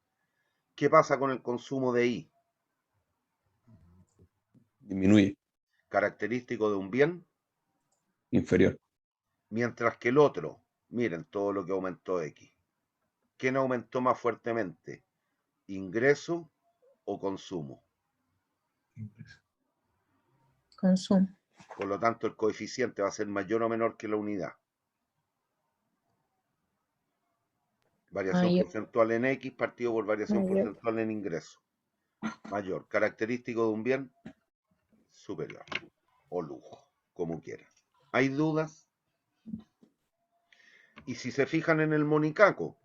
¿qué pasa con el consumo de I? Disminuye. Característico de un bien, Inferior. mientras que el otro, miren todo lo que aumentó X. ¿Quién aumentó más fuertemente? ¿Ingreso o consumo? Consumo. Por lo tanto, el coeficiente va a ser mayor o menor que la unidad. Variación Mayor. porcentual en X partido por variación Mayor. porcentual en ingreso. Mayor. Característico de un bien superior. O lujo, como quieran. ¿Hay dudas? Y si se fijan en el monicaco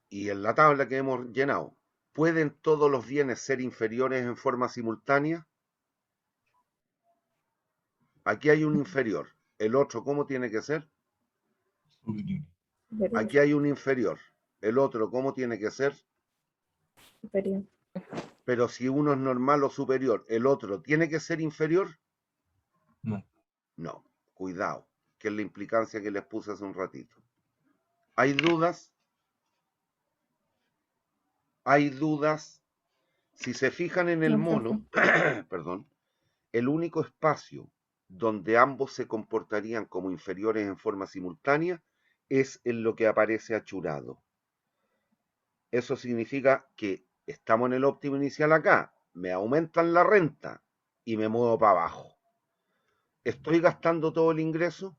y en la tabla que hemos llenado, ¿pueden todos los bienes ser inferiores en forma simultánea? Aquí hay un inferior. El otro, ¿cómo tiene que ser? Superior. Superior. Aquí hay un inferior. El otro, ¿cómo tiene que ser? Superior. Pero si uno es normal o superior, ¿el otro tiene que ser inferior? No. No. Cuidado, que es la implicancia que les puse hace un ratito. ¿Hay dudas? ¿Hay dudas? Si se fijan en el No, mono, perdón, el único espacio donde ambos se comportarían como inferiores en forma simultánea es en lo que aparece achurado. Eso significa que estamos en el óptimo inicial acá, me aumentan la renta y me muevo para abajo. ¿Estoy gastando todo el ingreso?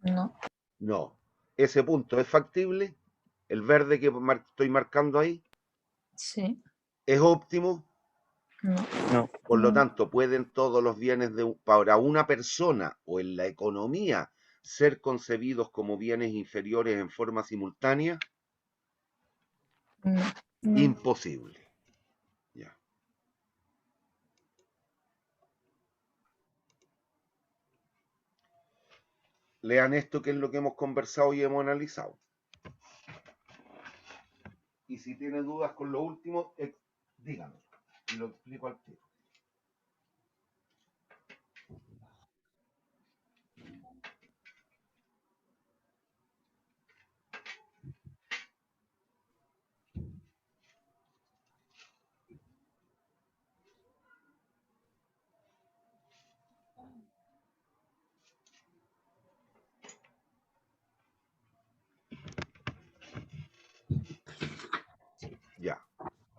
No. No. ¿Ese punto es factible? ¿El verde que estoy marcando ahí Sí. es óptimo? No. No. Por lo No. tanto, ¿pueden todos los bienes para una persona o en la economía ser concebidos como bienes inferiores en forma simultánea? No. No. Imposible. Ya. Lean esto, que es lo que hemos conversado y hemos analizado. Y si tiene dudas con lo último, díganme y lo explico al tiro.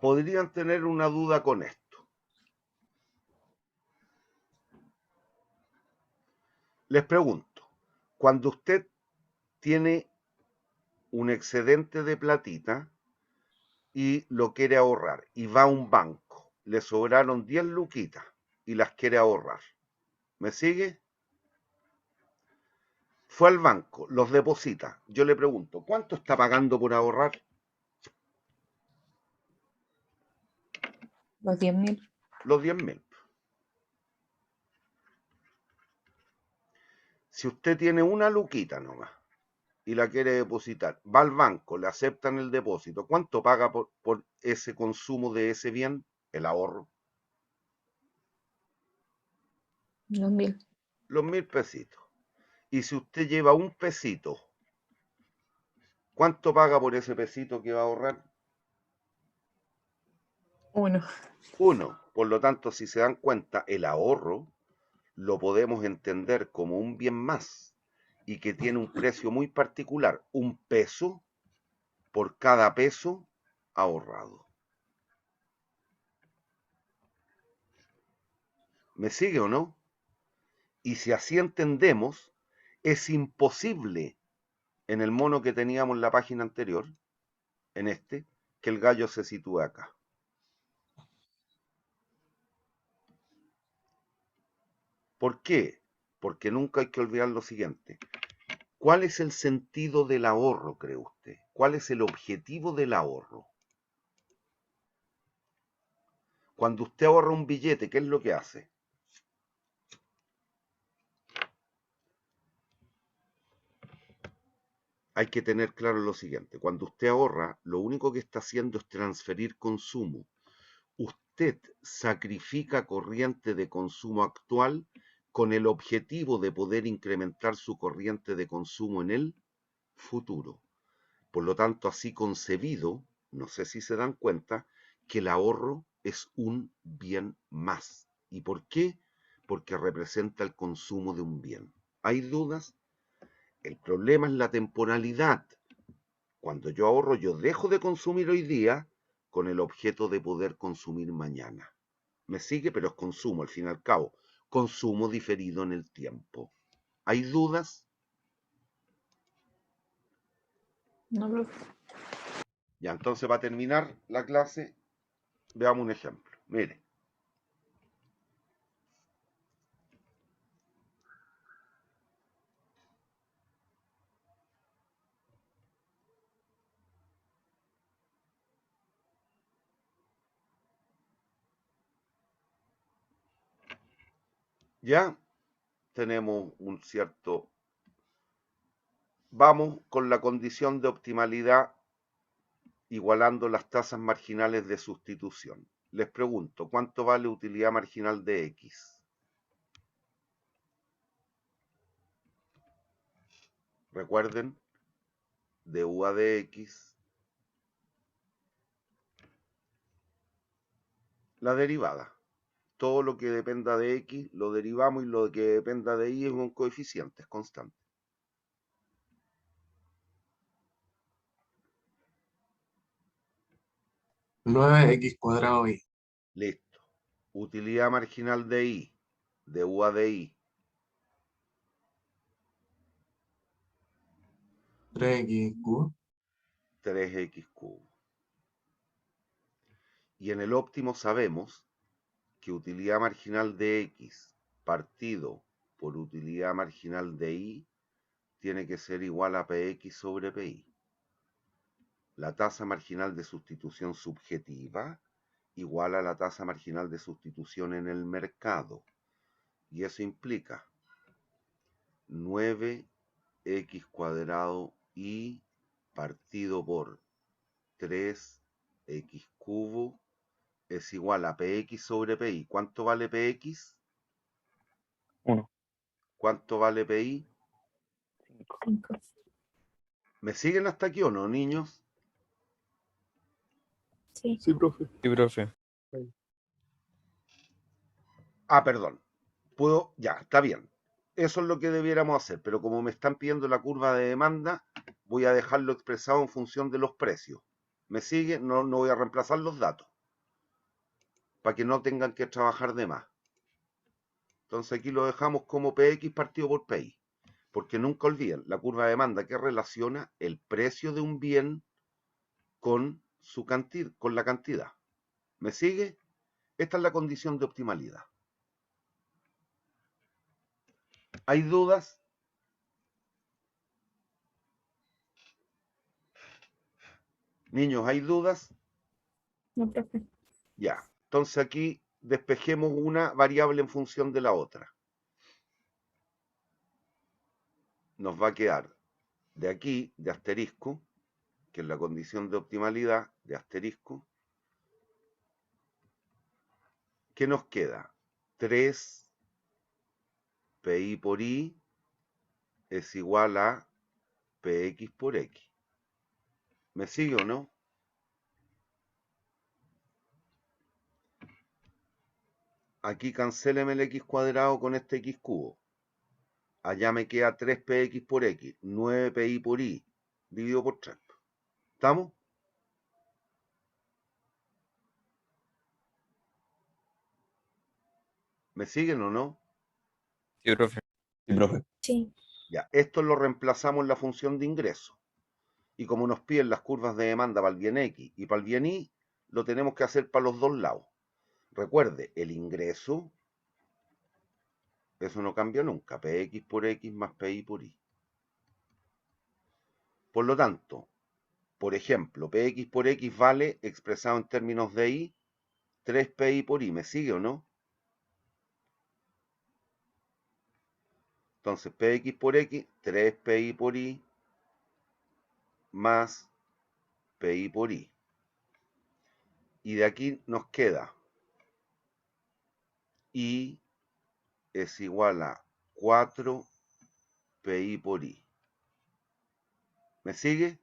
podrían tener una duda con esto. Les pregunto, cuando usted tiene un excedente de platita y lo quiere ahorrar y va a un banco, le sobraron 10 luquitas y las quiere ahorrar, ¿me sigue? Fue al banco, los deposita. Yo le pregunto, ¿cuánto está pagando por ahorrar? Los 10.000. Los 10.000. Si usted tiene una luquita nomás y la quiere depositar, va al banco, le aceptan el depósito, ¿cuánto paga por ese consumo de ese bien? El ahorro. Los 1.000. Los 1.000 pesitos. Y si usted lleva un pesito, ¿cuánto paga por ese pesito que va a ahorrar? 1. 1. Por lo tanto, si se dan cuenta, el ahorro lo podemos entender como un bien más y que tiene un precio muy particular, 1 peso por cada peso ahorrado. ¿Me sigue o no? Y si así entendemos, es imposible en el mono que teníamos en la página anterior, en este, que el gallo se sitúe acá. ¿Por qué? Porque nunca hay que olvidar lo siguiente. ¿Cuál es el sentido del ahorro, cree usted? ¿Cuál es el objetivo del ahorro? Cuando usted ahorra un billete, ¿qué es lo que hace? Hay que tener claro lo siguiente. Cuando usted ahorra, lo único que está haciendo es transferir consumo. Usted sacrifica corriente de consumo actual con el objetivo de poder incrementar su corriente de consumo en el futuro. Por lo tanto, así concebido, no sé si se dan cuenta, que el ahorro es un bien más. ¿Y por qué? Porque representa el consumo de un bien. ¿Hay dudas? El problema es la temporalidad. Cuando yo ahorro, yo dejo de consumir hoy día con el objeto de poder consumir mañana. ¿Me sigue? Pero es consumo, al fin y al cabo. Consumo diferido en el tiempo. ¿Hay dudas? No, profe. Ya, entonces para terminar la clase, veamos un ejemplo. Mire. Ya tenemos un cierto... Vamos con la condición de optimalidad igualando las tasas marginales de sustitución. Les pregunto, ¿cuánto vale utilidad marginal de X? Recuerden, de U a de X, la derivada. Todo lo que dependa de X lo derivamos y lo que dependa de Y es un coeficiente, es constante. Nueve x cuadrado y Listo. Utilidad marginal de Y, de U a de Y. 3x cubo. 3x cubo. Y en el óptimo sabemos que utilidad marginal de X partido por utilidad marginal de Y tiene que ser igual a Px sobre Pi. La tasa marginal de sustitución subjetiva igual a la tasa marginal de sustitución en el mercado. Y eso implica 9x cuadrado y partido por 3x cubo es igual a Px sobre Pi. ¿Cuánto vale Px? 1. ¿Cuánto vale Pi? 5. ¿Me siguen hasta aquí o no, niños? Sí. Sí, profe. Sí, profe. Ah, perdón. Puedo, ya, está bien. Eso es lo que debiéramos hacer, pero como me están pidiendo la curva de demanda, voy a dejarlo expresado en función de los precios. ¿Me sigue? No voy a reemplazar los datos. para que no tengan que trabajar de más. Entonces aquí lo dejamos como PX partido por PI. Porque nunca olviden, la curva de demanda que relaciona el precio de un bien con la cantidad. ¿Me sigue? Esta es la condición de optimalidad. ¿Hay dudas? Niños, ¿hay dudas? No, profe. Ya. Entonces aquí despejemos una variable en función de la otra. Nos va a quedar de aquí, de asterisco, que es la condición de optimalidad, de asterisco. ¿Qué nos queda? 3 PI por I es igual a PX por X. ¿Me sigue o no? Aquí cancéleme el X cuadrado con este X cubo. Allá me queda 3PX por X, 9PI por I, dividido por 3. ¿Estamos? ¿Me siguen o no? Sí, profe. Sí, profe. Sí. Ya, esto lo reemplazamos en la función de ingreso. Y como nos piden las curvas de demanda para el bien X y para el bien Y, lo tenemos que hacer para los dos lados. Recuerde, el ingreso, eso no cambia nunca, PX por X más PI por Y. Por lo tanto, por ejemplo, PX por X vale, expresado en términos de Y, 3PI por I. ¿Me sigue o no? Entonces, PX por X, 3PI por I, más PI por I. Y de aquí nos queda I es igual a 4 PI por I. ¿Me sigue?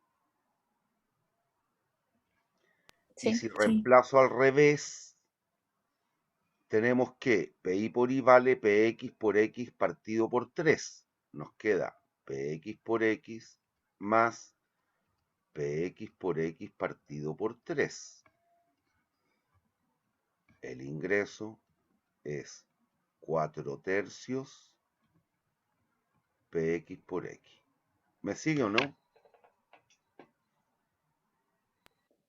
Y Sí. si reemplazo al revés, tenemos que PI por I vale PX por X partido por 3. Nos queda PX por X más PX por X partido por 3. El ingreso es 4/3 PX por X. ¿Me sigue o no?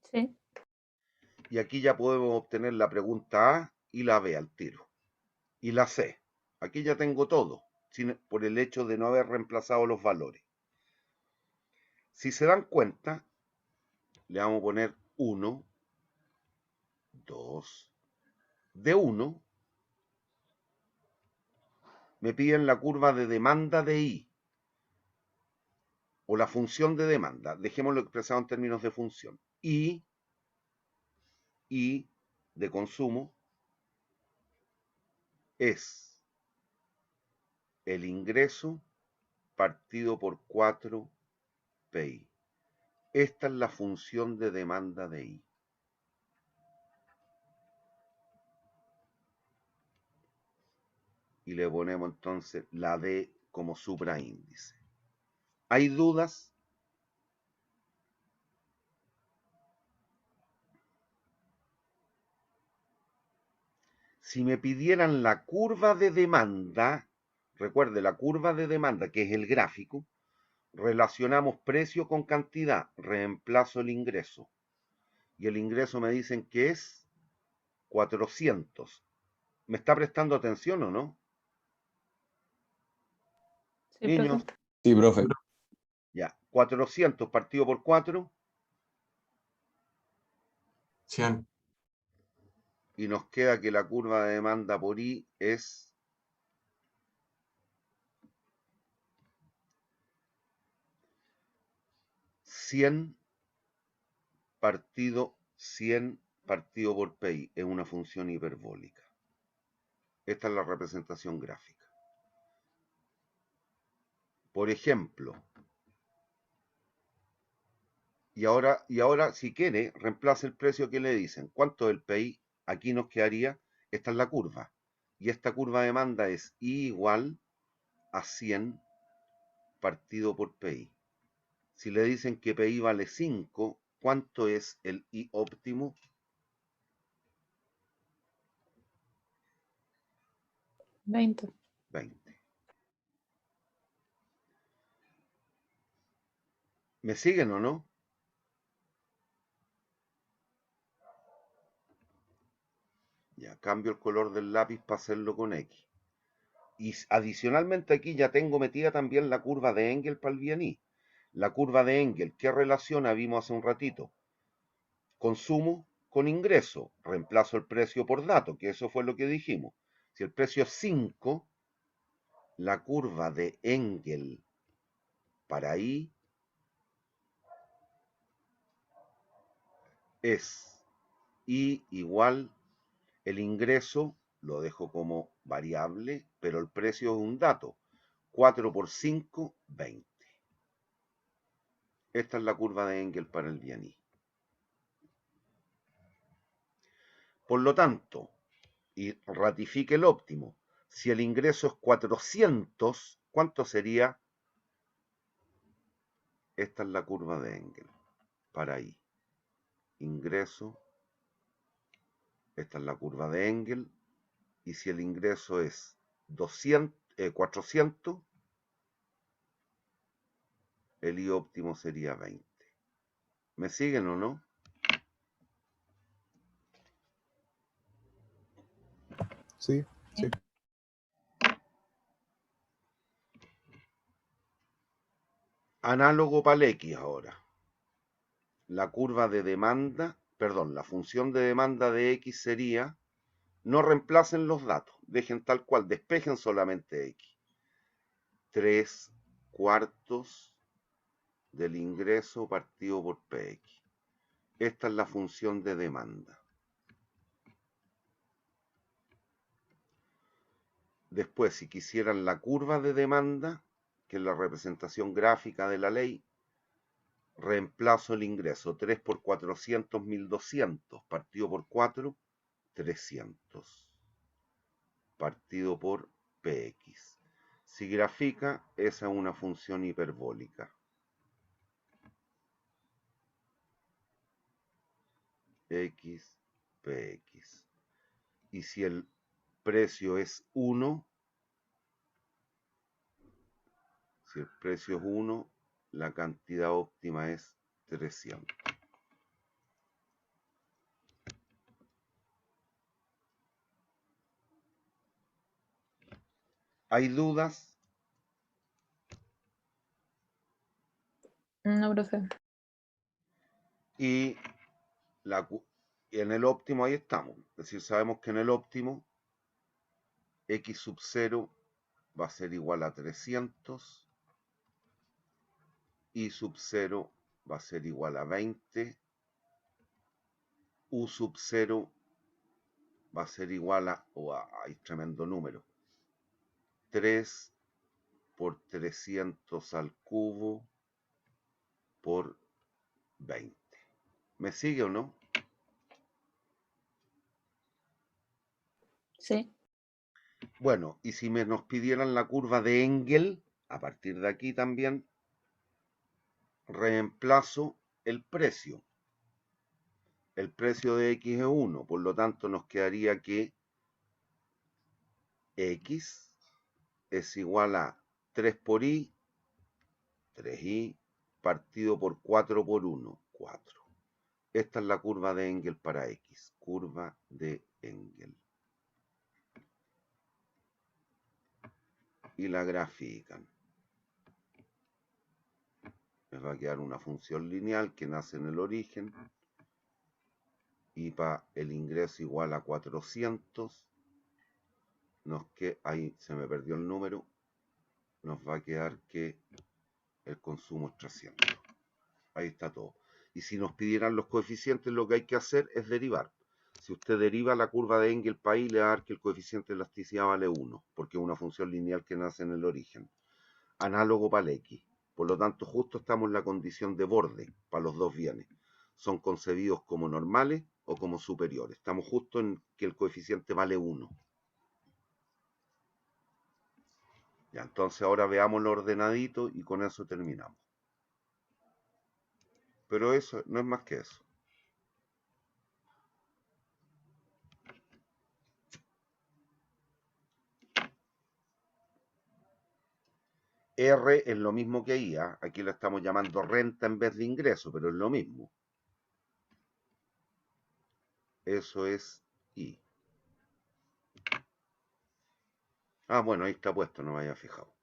Sí. Y aquí ya podemos obtener la pregunta A y la B al tiro. Y la C. Aquí ya tengo todo, por el hecho de no haber reemplazado los valores. Si se dan cuenta, le vamos a poner 1, 2. De 1, me piden la curva de demanda de I, o la función de demanda. Dejémoslo expresado en términos de función. I de consumo es el ingreso partido por 4 PI. Esta es la función de demanda de I. Y le ponemos entonces la D como supraíndice. ¿Hay dudas? Si me pidieran la curva de demanda, recuerde, la curva de demanda, que es el gráfico, relacionamos precio con cantidad, reemplazo el ingreso. Y el ingreso me dicen que es 400. ¿Me está prestando atención o no? Sí, Niños, profe. Sí, profe. ya, 400 partido por 4, 100. y nos queda que la curva de demanda por I es 100 partido por PI. Es una función hiperbólica. Esta es la representación gráfica. Por ejemplo, y ahora si quiere, reemplace el precio que le dicen. ¿Cuánto es el PI? Aquí nos quedaría, esta es la curva. Y esta curva de demanda es I igual a 100 partido por PI. Si le dicen que PI vale 5, ¿cuánto es el I óptimo? 20. 20. ¿Me siguen o no? Ya, cambio el color del lápiz para hacerlo con X. Y adicionalmente aquí ya tengo metida también la curva de Engel para el bianí. La curva de Engel, ¿qué relaciona? Vimos hace un ratito. Consumo con ingreso. Reemplazo el precio por dato, que eso fue lo que dijimos. Si el precio es 5, la curva de Engel para I es I igual el ingreso, lo dejo como variable, pero el precio es un dato. 4 por 5, 20. Esta es la curva de Engel para el bianí. Por lo tanto, y ratifique el óptimo, si el ingreso es 400, ¿cuánto sería? Esta es la curva de Engel para I. Ingreso, esta es la curva de Engel, y si el ingreso es 400, el I óptimo sería 20. ¿Me siguen o no? Sí. Análogo para el X ahora. La curva de demanda, perdón, la función de demanda de X sería, no reemplacen los datos, dejen tal cual, despejen solamente X. 3 cuartos del ingreso partido por PX. Esta es la función de demanda. Después, si quisieran la curva de demanda, que es la representación gráfica de la ley, reemplazo el ingreso. 3 por 400, 1200. Partido por 4, 300. Partido por PX. Si grafica, esa es una función hiperbólica. X, PX. Y si el precio es 1, si el precio es 1, la cantidad óptima es 300. ¿Hay dudas? No, profe. Y en el óptimo ahí estamos. Es decir, sabemos que en el óptimo X sub 0 va a ser igual a 300. Y sub 0 va a ser igual a 20. U sub 0 va a ser igual a, hay tremendo número, 3 por 300 al cubo por 20. ¿Me sigue o no? Sí. Bueno, y si nos pidieran la curva de Engel, a partir de aquí también, reemplazo el precio. El precio de X es 1, por lo tanto nos quedaría que X es igual a 3 por Y, 3Y, partido por 4 por 1, 4. Esta es la curva de Engel para X, curva de Engel. Y la grafican. Les va a quedar una función lineal que nace en el origen. Y para el ingreso igual a 400, ahí se me perdió el número, nos va a quedar que el consumo es 300. Ahí está todo. Y si nos pidieran los coeficientes, lo que hay que hacer es derivar. Si usted deriva la curva de Engel para I, le va a dar que el coeficiente de elasticidad vale 1, porque es una función lineal que nace en el origen. Análogo para el X. Por lo tanto, justo estamos en la condición de borde para los dos bienes. Son concebidos como normales o como superiores. Estamos justo en que el coeficiente vale 1. Ya, entonces ahora veámoslo ordenadito y con eso terminamos. Pero eso no es más que eso. R es lo mismo que I, ¿ah? Aquí lo estamos llamando renta en vez de ingreso, pero es lo mismo. Eso es I. Ah, bueno, ahí está puesto, no me había fijado.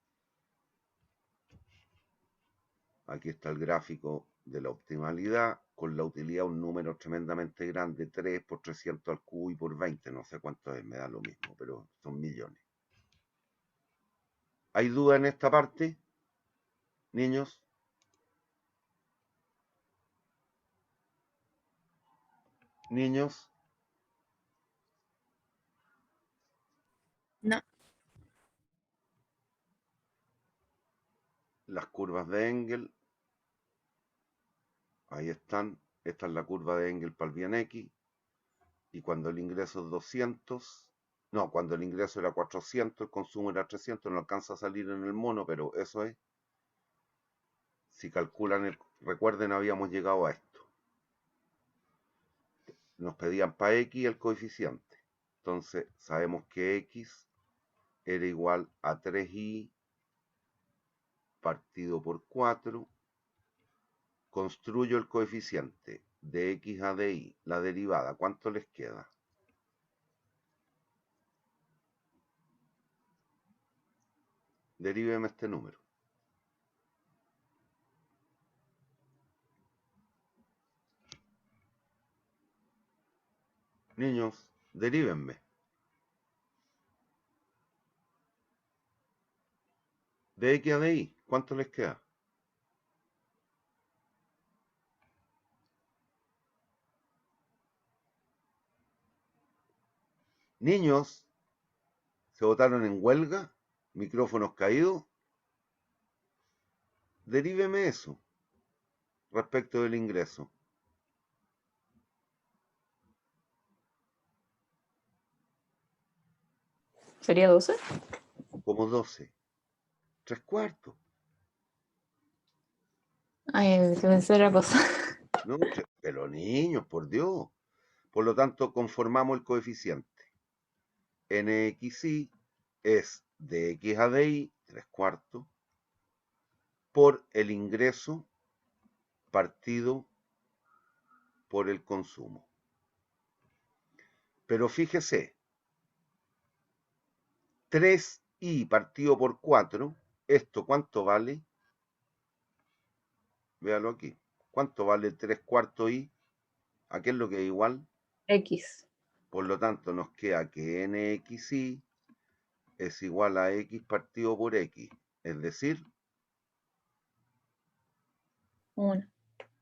Aquí está el gráfico de la optimalidad con la utilidad, un número tremendamente grande, 3 por 300 al cubo y por 20, no sé cuánto es, me da lo mismo, pero son millones. ¿Hay duda en esta parte, niños? Niños, No. las curvas de Engel, ahí están. Esta es la curva de Engel para el bien X. Y cuando el ingreso es 200, no, cuando el ingreso era 400, el consumo era 300, no alcanza a salir en el mono, pero eso es. Si calculan, recuerden, habíamos llegado a esto. Nos pedían para X el coeficiente. Entonces, sabemos que X era igual a 3i partido por 4. Construyo el coeficiente de X a de Y, la derivada. ¿Cuánto les queda? Deríveme este número. Niños, derívenme. De X a de Y, ¿cuánto les queda? Niños, ¿se votaron en huelga? ¿Micrófonos caídos? Deríveme eso respecto del ingreso. ¿Sería 12? Como 12. 3/4. Ay, que pensé otra cosa. No, pero niños, por Dios. Por lo tanto, conformamos el coeficiente. NXI es de X a de Y, 3/4, por el ingreso partido por el consumo. Pero fíjese, 3i partido por 4, ¿esto cuánto vale? Véalo aquí. ¿Cuánto vale 3/4 i? ¿A qué es lo que es igual? X. Por lo tanto, nos queda que NXI es igual a X partido por X. Es decir, 1.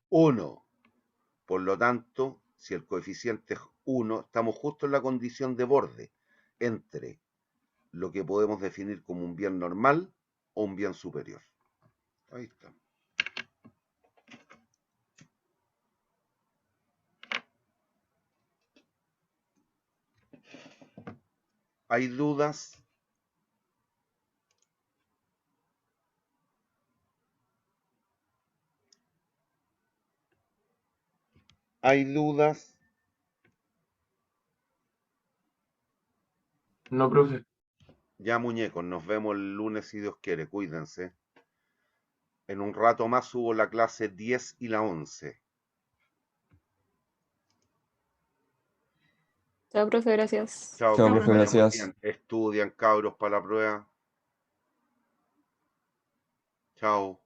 1. Por lo tanto, si el coeficiente es 1, estamos justo en la condición de borde entre lo que podemos definir como un bien normal o un bien superior. Ahí está. ¿Hay dudas? ¿Hay dudas? No, profe. Ya, muñecos, nos vemos el lunes si Dios quiere. Cuídense. En un rato más subo la clase 10 y la 11. Chao, profe, gracias. Chao, Chao, que les profe, vaya muy gracias. bien. Estudian, cabros, para la prueba. Chao.